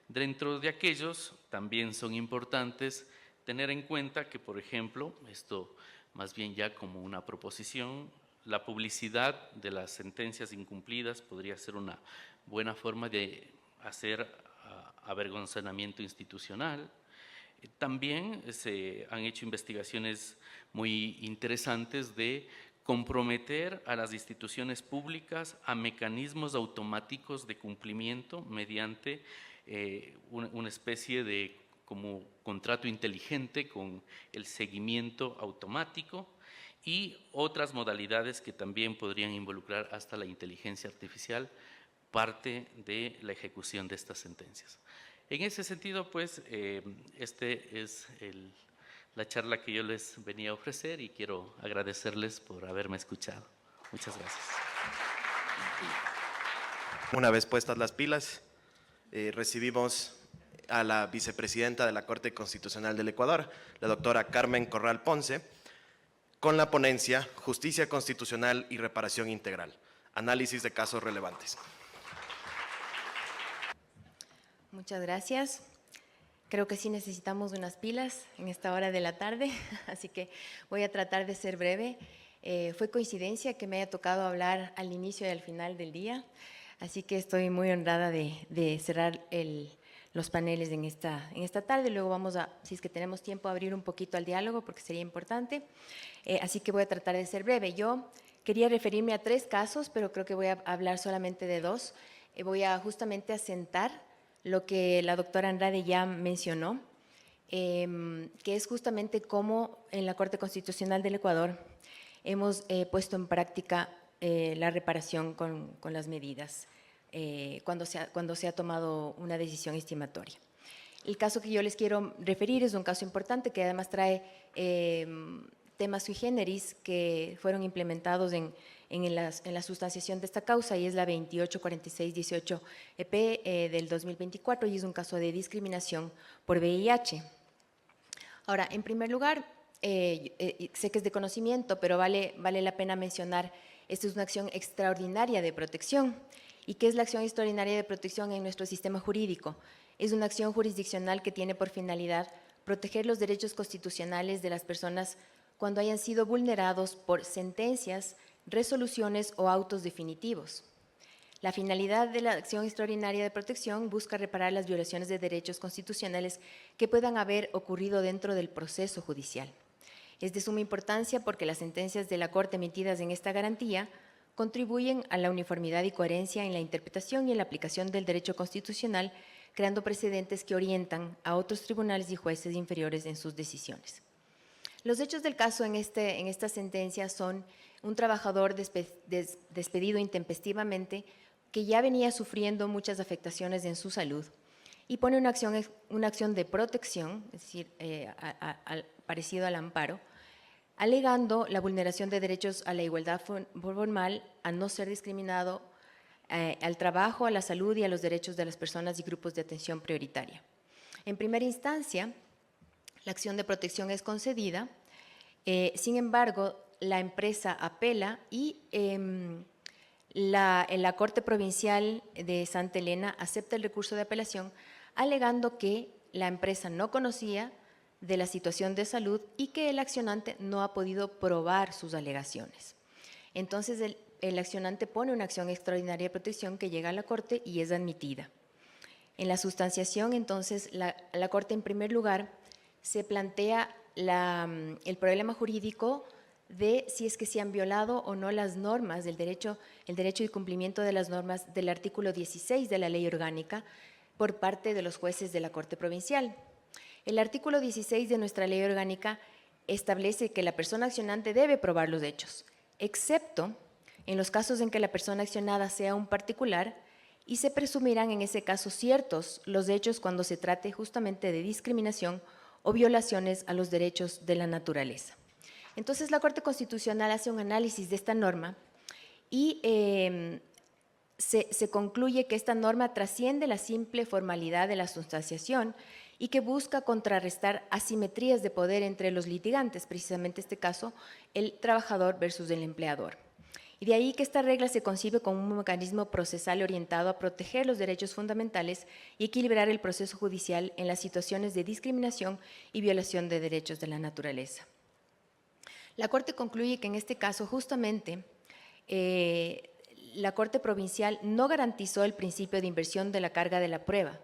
Dentro de aquellos también son importantes tener en cuenta que, por ejemplo, esto más bien ya como una proposición, la publicidad de las sentencias incumplidas podría ser una buena forma de hacer avergonzamiento institucional. También se han hecho investigaciones muy interesantes de comprometer a las instituciones públicas a mecanismos automáticos de cumplimiento mediante una especie de como contrato inteligente con el seguimiento automático y otras modalidades que también podrían involucrar hasta la inteligencia artificial, parte de la ejecución de estas sentencias. En ese sentido, pues, este es la charla que yo les venía a ofrecer y quiero agradecerles por haberme escuchado. Muchas gracias. Una vez puestas las pilas, recibimos a la vicepresidenta de la Corte Constitucional del Ecuador, la doctora Carmen Corral Ponce, con la ponencia Justicia Constitucional y Reparación Integral, análisis de casos relevantes. Muchas gracias. Creo que sí necesitamos unas pilas en esta hora de la tarde, así que voy a tratar de ser breve. Fue coincidencia que me haya tocado hablar al inicio y al final del día, así que estoy muy honrada de cerrar los paneles en esta tarde. Luego vamos a, si es que tenemos tiempo, a abrir un poquito al diálogo porque sería importante. Así que voy a tratar de ser breve. Yo quería referirme a 3 casos, pero creo que voy a hablar solamente de 2. Voy a justamente asentar lo que la doctora Andrade ya mencionó, que es justamente cómo en la Corte Constitucional del Ecuador hemos puesto en práctica la reparación con las medidas cuando se ha tomado una decisión estimatoria. El caso que yo les quiero referir es un caso importante que además trae temas sui generis que fueron implementados en la sustanciación de esta causa, y es la 284618-EP del 2024, y es un caso de discriminación por VIH. Ahora, en primer lugar, sé que es de conocimiento, pero vale la pena mencionar, esta es una acción extraordinaria de protección. ¿Y qué es la acción extraordinaria de protección en nuestro sistema jurídico? Es una acción jurisdiccional que tiene por finalidad proteger los derechos constitucionales de las personas cuando hayan sido vulnerados por sentencias, resoluciones o autos definitivos. La finalidad de la acción extraordinaria de protección busca reparar las violaciones de derechos constitucionales que puedan haber ocurrido dentro del proceso judicial. Es de suma importancia porque las sentencias de la Corte emitidas en esta garantía contribuyen a la uniformidad y coherencia en la interpretación y en la aplicación del derecho constitucional, creando precedentes que orientan a otros tribunales y jueces inferiores en sus decisiones. Los hechos del caso en esta sentencia son un trabajador despedido intempestivamente que ya venía sufriendo muchas afectaciones en su salud y pone una acción de protección, es decir, parecido al amparo, alegando la vulneración de derechos a la igualdad formal, a no ser discriminado, al trabajo, a la salud y a los derechos de las personas y grupos de atención prioritaria. En primera instancia, la acción de protección es concedida, sin embargo, la empresa apela y la Corte Provincial de Santa Elena acepta el recurso de apelación alegando que la empresa no conocía de la situación de salud y que el accionante no ha podido probar sus alegaciones. Entonces, el accionante pone una acción extraordinaria de protección que llega a la Corte y es admitida. En la sustanciación, entonces, la Corte, en primer lugar, se plantea el problema jurídico de si es que se han violado o no las normas del derecho, el derecho y cumplimiento de las normas del artículo 16 de la Ley Orgánica por parte de los jueces de la Corte Provincial. El artículo 16 de nuestra Ley Orgánica establece que la persona accionante debe probar los hechos, excepto en los casos en que la persona accionada sea un particular, y se presumirán en ese caso ciertos los hechos cuando se trate justamente de discriminación o violaciones a los derechos de la naturaleza. Entonces, la Corte Constitucional hace un análisis de esta norma y se concluye que esta norma trasciende la simple formalidad de la sustanciación y que busca contrarrestar asimetrías de poder entre los litigantes, precisamente este caso, el trabajador versus el empleador. Y de ahí que esta regla se concibe como un mecanismo procesal orientado a proteger los derechos fundamentales y equilibrar el proceso judicial en las situaciones de discriminación y violación de derechos de la naturaleza. La Corte concluye que en este caso justamente la Corte Provincial no garantizó el principio de inversión de la carga de la prueba,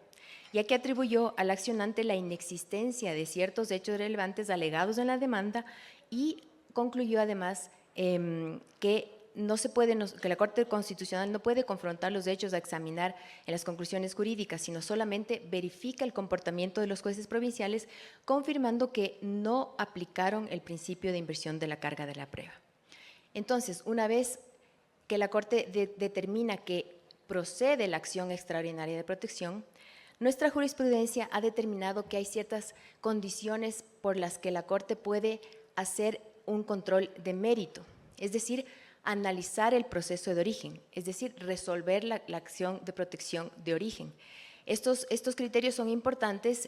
ya que atribuyó al accionante la inexistencia de ciertos hechos relevantes alegados en la demanda y concluyó además que la Corte Constitucional no puede confrontar los hechos a examinar en las conclusiones jurídicas, sino solamente verifica el comportamiento de los jueces provinciales, confirmando que no aplicaron el principio de inversión de la carga de la prueba. Entonces, una vez que la Corte determina que procede la acción extraordinaria de protección, nuestra jurisprudencia ha determinado que hay ciertas condiciones por las que la Corte puede hacer un control de mérito, es decir, analizar el proceso de origen, es decir, resolver la acción de protección de origen. Estos criterios son importantes.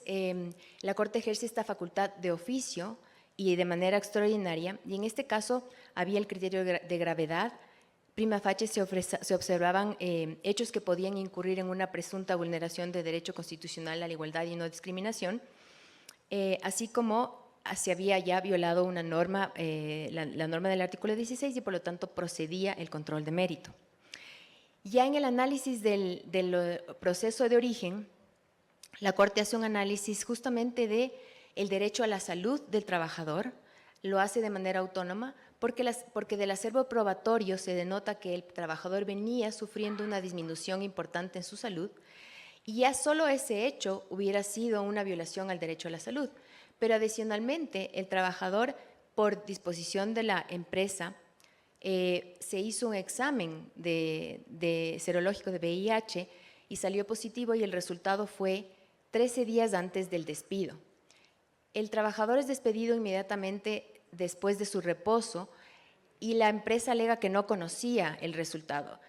La Corte ejerce esta facultad de oficio y de manera extraordinaria, y en este caso había el criterio de gravedad. Prima facie se observaban hechos que podían incurrir en una presunta vulneración de derecho constitucional a la igualdad y no discriminación, así como se había ya violado una norma, la norma del artículo 16, y por lo tanto procedía el control de mérito. Ya en el análisis del proceso de origen, la Corte hace un análisis justamente del derecho a la salud del trabajador, lo hace de manera autónoma, porque del acervo probatorio se denota que el trabajador venía sufriendo una disminución importante en su salud, y ya solo ese hecho hubiera sido una violación al derecho a la salud. Pero adicionalmente, el trabajador, por disposición de la empresa, se hizo un examen de serológico de VIH y salió positivo, y el resultado fue 13 días antes del despido. El trabajador es despedido inmediatamente después de su reposo y la empresa alega que no conocía el resultado.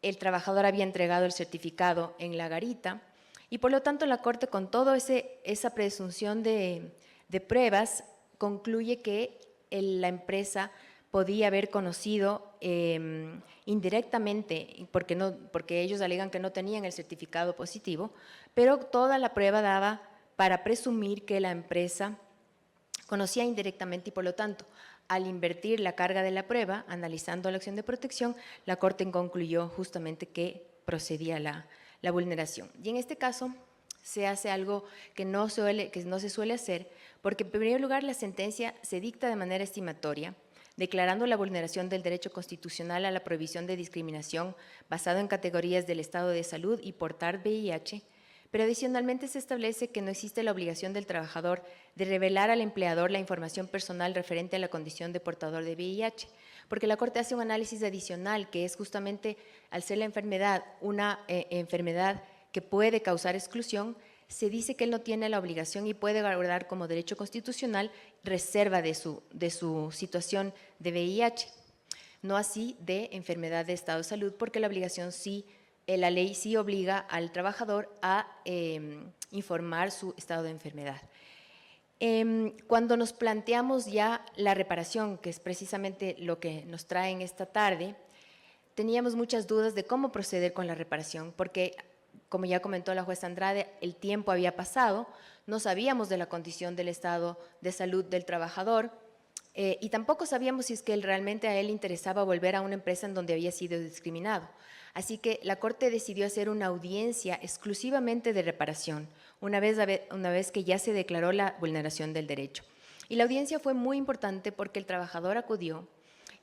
El trabajador había entregado el certificado en la garita, y por lo tanto la Corte, con toda esa presunción de pruebas, concluye que la empresa podía haber conocido indirectamente, porque ellos alegan que no tenían el certificado positivo, pero toda la prueba daba para presumir que la empresa conocía indirectamente, y por lo tanto, al invertir la carga de la prueba, analizando la acción de protección, la Corte concluyó justamente que procedía la vulneración. Y en este caso se hace algo que no se suele hacer, porque en primer lugar la sentencia se dicta de manera estimatoria, declarando la vulneración del derecho constitucional a la prohibición de discriminación basado en categorías del estado de salud y portar VIH, pero adicionalmente se establece que no existe la obligación del trabajador de revelar al empleador la información personal referente a la condición de portador de VIH, porque la Corte hace un análisis adicional, que es justamente, al ser la enfermedad una enfermedad que puede causar exclusión, se dice que él no tiene la obligación y puede guardar como derecho constitucional reserva de su situación de VIH, no así de enfermedad de estado de salud, porque la obligación la ley sí obliga al trabajador a informar su estado de enfermedad. Cuando nos planteamos ya la reparación, que es precisamente lo que nos traen esta tarde, teníamos muchas dudas de cómo proceder con la reparación, porque, como ya comentó la jueza Andrade, el tiempo había pasado, no sabíamos de la condición del estado de salud del trabajador y tampoco sabíamos si es que realmente a él le interesaba volver a una empresa en donde había sido discriminado. Así que la Corte decidió hacer una audiencia exclusivamente de reparación, una vez que ya se declaró la vulneración del derecho. Y la audiencia fue muy importante porque el trabajador acudió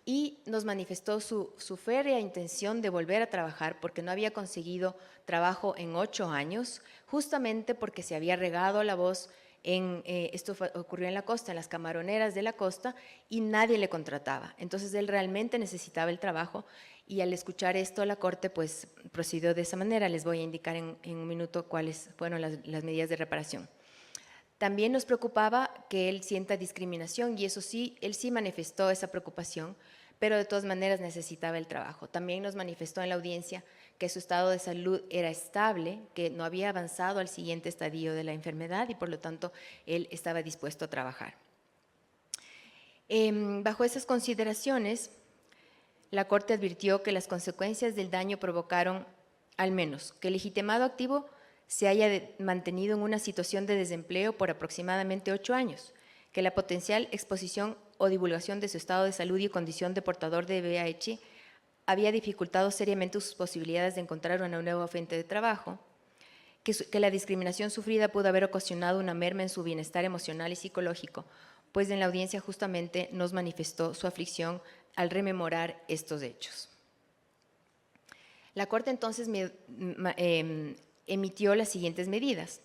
y nos manifestó su férrea intención de volver a trabajar porque no había conseguido trabajo en 8 años, justamente porque se había regado la voz esto ocurrió en la costa, en las camaroneras de la costa, y nadie le contrataba. Entonces él realmente necesitaba el trabajo y al escuchar esto la Corte pues procedió de esa manera. Les voy a indicar en un minuto cuáles fueron las medidas de reparación. También nos preocupaba que él sienta discriminación y eso sí, él sí manifestó esa preocupación, pero de todas maneras necesitaba el trabajo. También nos manifestó en la audiencia que su estado de salud era estable, que no había avanzado al siguiente estadio de la enfermedad y por lo tanto él estaba dispuesto a trabajar. Bajo esas consideraciones, la Corte advirtió que las consecuencias del daño provocaron, al menos, que el legitimado activo se haya mantenido en una situación de desempleo por aproximadamente 8 años, que la potencial exposición o divulgación de su estado de salud y condición de portador de VIH había dificultado seriamente sus posibilidades de encontrar una nueva fuente de trabajo, que la discriminación sufrida pudo haber ocasionado una merma en su bienestar emocional y psicológico, pues en la audiencia justamente nos manifestó su aflicción al rememorar estos hechos. La Corte entonces emitió las siguientes medidas.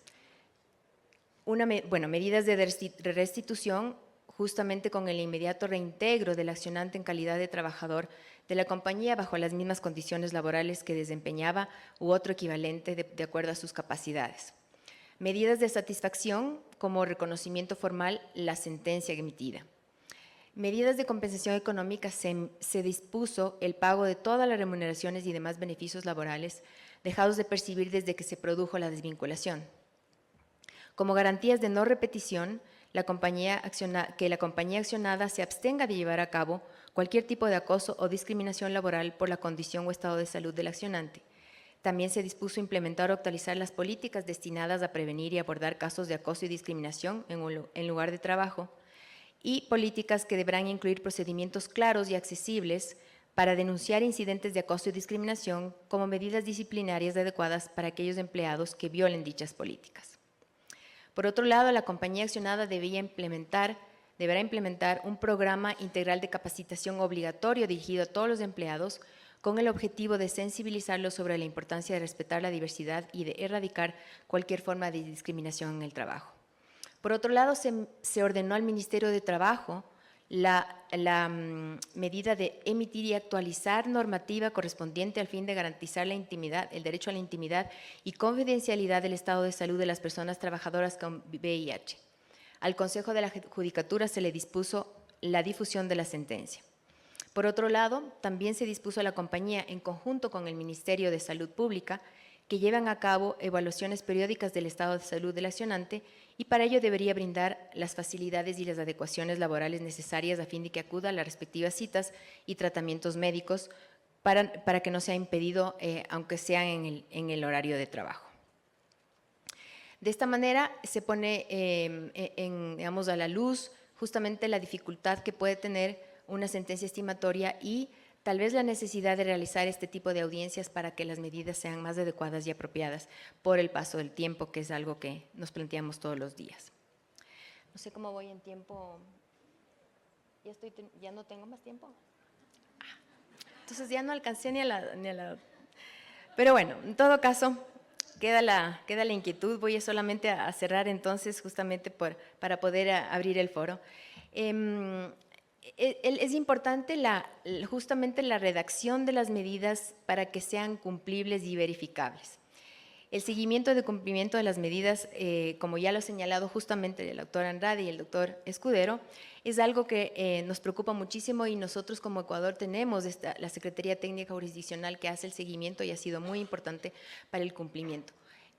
Medidas de restitución justamente con el inmediato reintegro del accionante en calidad de trabajador de la compañía bajo las mismas condiciones laborales que desempeñaba u otro equivalente de acuerdo a sus capacidades. Medidas de satisfacción como reconocimiento formal la sentencia emitida. Medidas de compensación económica se dispuso el pago de todas las remuneraciones y demás beneficios laborales dejados de percibir desde que se produjo la desvinculación. Como garantías de no repetición, que la compañía accionada se abstenga de llevar a cabo cualquier tipo de acoso o discriminación laboral por la condición o estado de salud del accionante. También se dispuso implementar o actualizar las políticas destinadas a prevenir y abordar casos de acoso y discriminación en lugar de trabajo y políticas que deberán incluir procedimientos claros y accesibles para denunciar incidentes de acoso y discriminación como medidas disciplinarias adecuadas para aquellos empleados que violen dichas políticas. Por otro lado, la compañía accionada deberá implementar un programa integral de capacitación obligatorio dirigido a todos los empleados con el objetivo de sensibilizarlos sobre la importancia de respetar la diversidad y de erradicar cualquier forma de discriminación en el trabajo. Por otro lado, se ordenó al Ministerio de Trabajo la medida de emitir y actualizar normativa correspondiente al fin de garantizar la intimidad, el derecho a la intimidad y confidencialidad del estado de salud de las personas trabajadoras con VIH. Al Consejo de la Judicatura se le dispuso la difusión de la sentencia. Por otro lado, también se dispuso a la compañía, en conjunto con el Ministerio de Salud Pública, que llevan a cabo evaluaciones periódicas del estado de salud del accionante y para ello debería brindar las facilidades y las adecuaciones laborales necesarias a fin de que acuda a las respectivas citas y tratamientos médicos para que no sea impedido, aunque sea en el horario de trabajo. De esta manera se pone a la luz justamente la dificultad que puede tener una sentencia estimatoria y tal vez la necesidad de realizar este tipo de audiencias para que las medidas sean más adecuadas y apropiadas por el paso del tiempo, que es algo que nos planteamos todos los días. No sé cómo voy en tiempo. ¿Ya no tengo más tiempo? Entonces ya no alcancé ni a la... Pero bueno, en todo caso, queda la inquietud. Voy solamente a cerrar entonces justamente para poder abrir el foro. Es importante justamente la redacción de las medidas para que sean cumplibles y verificables. El seguimiento de cumplimiento de las medidas, como ya lo ha señalado justamente el doctor Andrade y el doctor Escudero, es algo que nos preocupa muchísimo y nosotros como Ecuador tenemos la Secretaría Técnica Jurisdiccional que hace el seguimiento y ha sido muy importante para el cumplimiento.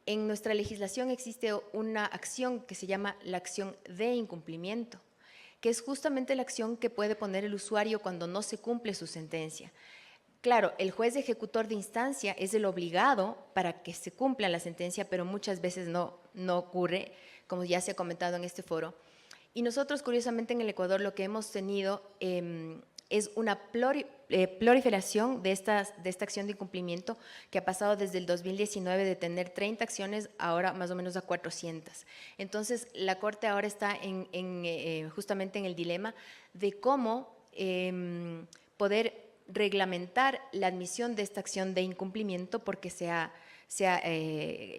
En nuestra legislación existe una acción que se llama la acción de incumplimiento, que es justamente la acción que puede poner el usuario cuando no se cumple su sentencia. Claro, el juez ejecutor de instancia es el obligado para que se cumpla la sentencia, pero muchas veces no ocurre, como ya se ha comentado en este foro. Y nosotros, curiosamente, en el Ecuador lo que hemos tenido es una proliferación de esta acción de incumplimiento que ha pasado desde el 2019 de tener 30 acciones ahora más o menos a 400. Entonces, la Corte ahora está justamente en el dilema de cómo poder reglamentar la admisión de esta acción de incumplimiento porque se ha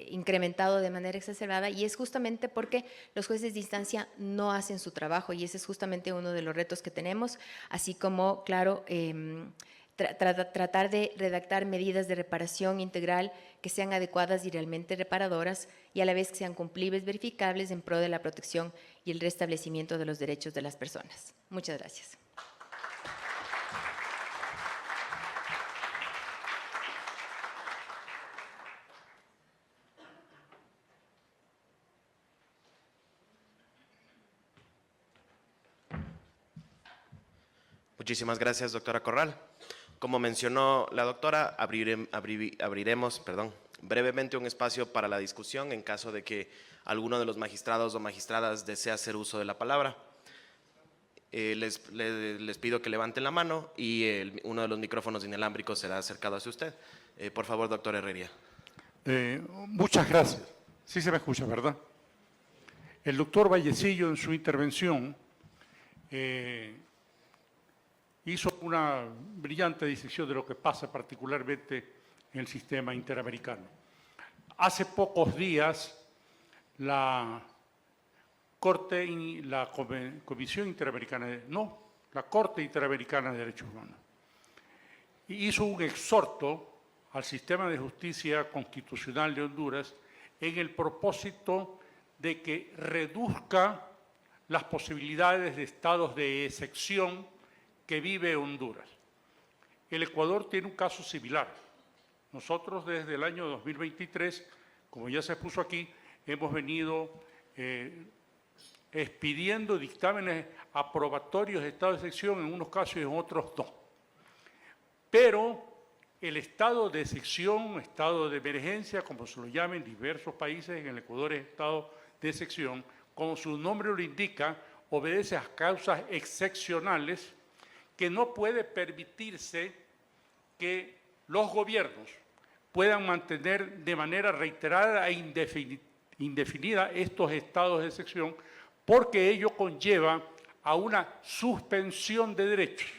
incrementado de manera exacerbada, y es justamente porque los jueces de instancia no hacen su trabajo, y ese es justamente uno de los retos que tenemos, así como, claro, tratar de redactar medidas de reparación integral que sean adecuadas y realmente reparadoras, y a la vez que sean cumplibles, verificables en pro de la protección y el restablecimiento de los derechos de las personas. Muchas gracias. Muchísimas gracias, doctora Corral. Como mencionó la doctora, abriremos brevemente un espacio para la discusión en caso de que alguno de los magistrados o magistradas desee hacer uso de la palabra. Les pido que levanten la mano y uno de los micrófonos inalámbricos será acercado hacia usted. Por favor, doctor Herrería. Muchas gracias. Sí se me escucha, ¿verdad? El doctor Vallecillo, en su intervención, hizo una brillante disección de lo que pasa particularmente en el sistema interamericano. Hace pocos días, la Corte Interamericana de Derechos Humanos hizo un exhorto al sistema de justicia constitucional de Honduras en el propósito de que reduzca las posibilidades de estados de excepción que vive Honduras. El Ecuador tiene un caso similar. Nosotros desde el año 2023, como ya se puso aquí, hemos venido expidiendo dictámenes aprobatorios de estado de excepción en unos casos y en otros no. Pero el estado de excepción, estado de emergencia, como se lo llama en diversos países, en el Ecuador es estado de excepción, como su nombre lo indica, obedece a causas excepcionales que no puede permitirse que los gobiernos puedan mantener de manera reiterada e indefinida estos estados de excepción, porque ello conlleva a una suspensión de derechos.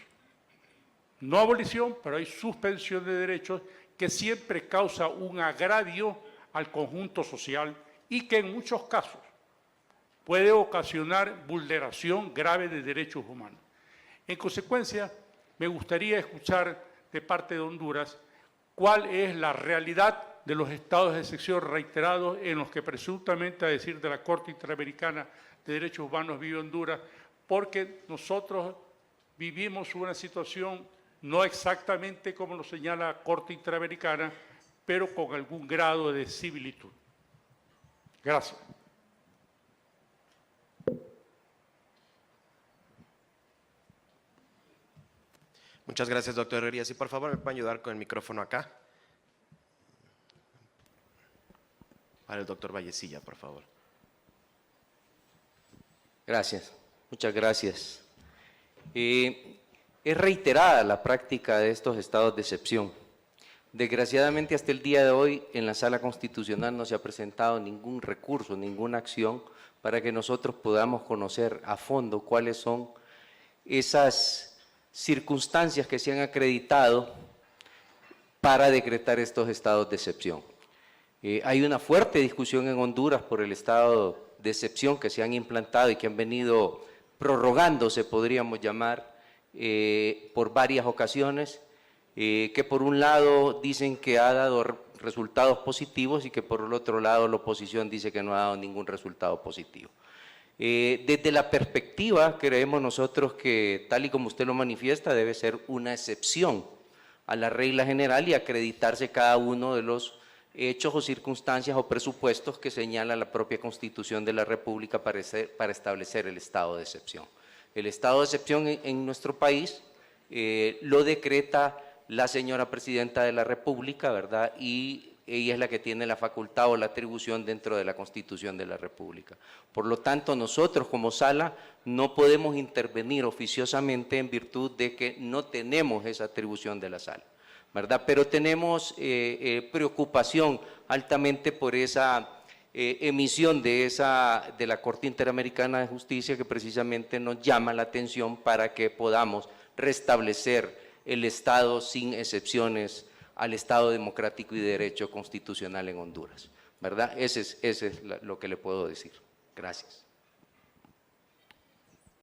No abolición, pero hay suspensión de derechos que siempre causa un agravio al conjunto social y que en muchos casos puede ocasionar vulneración grave de derechos humanos. En consecuencia, me gustaría escuchar de parte de Honduras cuál es la realidad de los estados de excepción reiterados en los que presuntamente, a decir de la Corte Interamericana de Derechos Humanos, vive Honduras, porque nosotros vivimos una situación no exactamente como lo señala la Corte Interamericana, pero con algún grado de similitud. Gracias. Muchas gracias, doctor Herrería. Sí, por favor, me pueden ayudar con el micrófono acá. Para el doctor Vallecilla, por favor. Gracias, muchas gracias. Es reiterada la práctica de estos estados de excepción. Desgraciadamente, hasta el día de hoy, en la Sala Constitucional no se ha presentado ningún recurso, ninguna acción para que nosotros podamos conocer a fondo cuáles son esas circunstancias que se han acreditado para decretar estos estados de excepción. Hay una fuerte discusión en Honduras por el estado de excepción que se han implantado y que han venido prorrogándose, podríamos llamar, por varias ocasiones, que por un lado dicen que ha dado resultados positivos y que por el otro lado la oposición dice que no ha dado ningún resultado positivo. Desde la perspectiva, creemos nosotros que, tal y como usted lo manifiesta, debe ser una excepción a la regla general y acreditarse cada uno de los hechos o circunstancias o presupuestos que señala la propia Constitución de la República para establecer el estado de excepción. El estado de excepción en nuestro país lo decreta la señora Presidenta de la República, ¿verdad? Y ella es la que tiene la facultad o la atribución dentro de la Constitución de la República. Por lo tanto, nosotros como sala no podemos intervenir oficiosamente en virtud de que no tenemos esa atribución de la sala, ¿verdad? Pero tenemos preocupación altamente por esa emisión de la Corte Interamericana de Justicia, que precisamente nos llama la atención para que podamos restablecer el Estado sin excepciones al Estado democrático y de derecho constitucional en Honduras, ¿verdad? Ese es lo que le puedo decir. Gracias.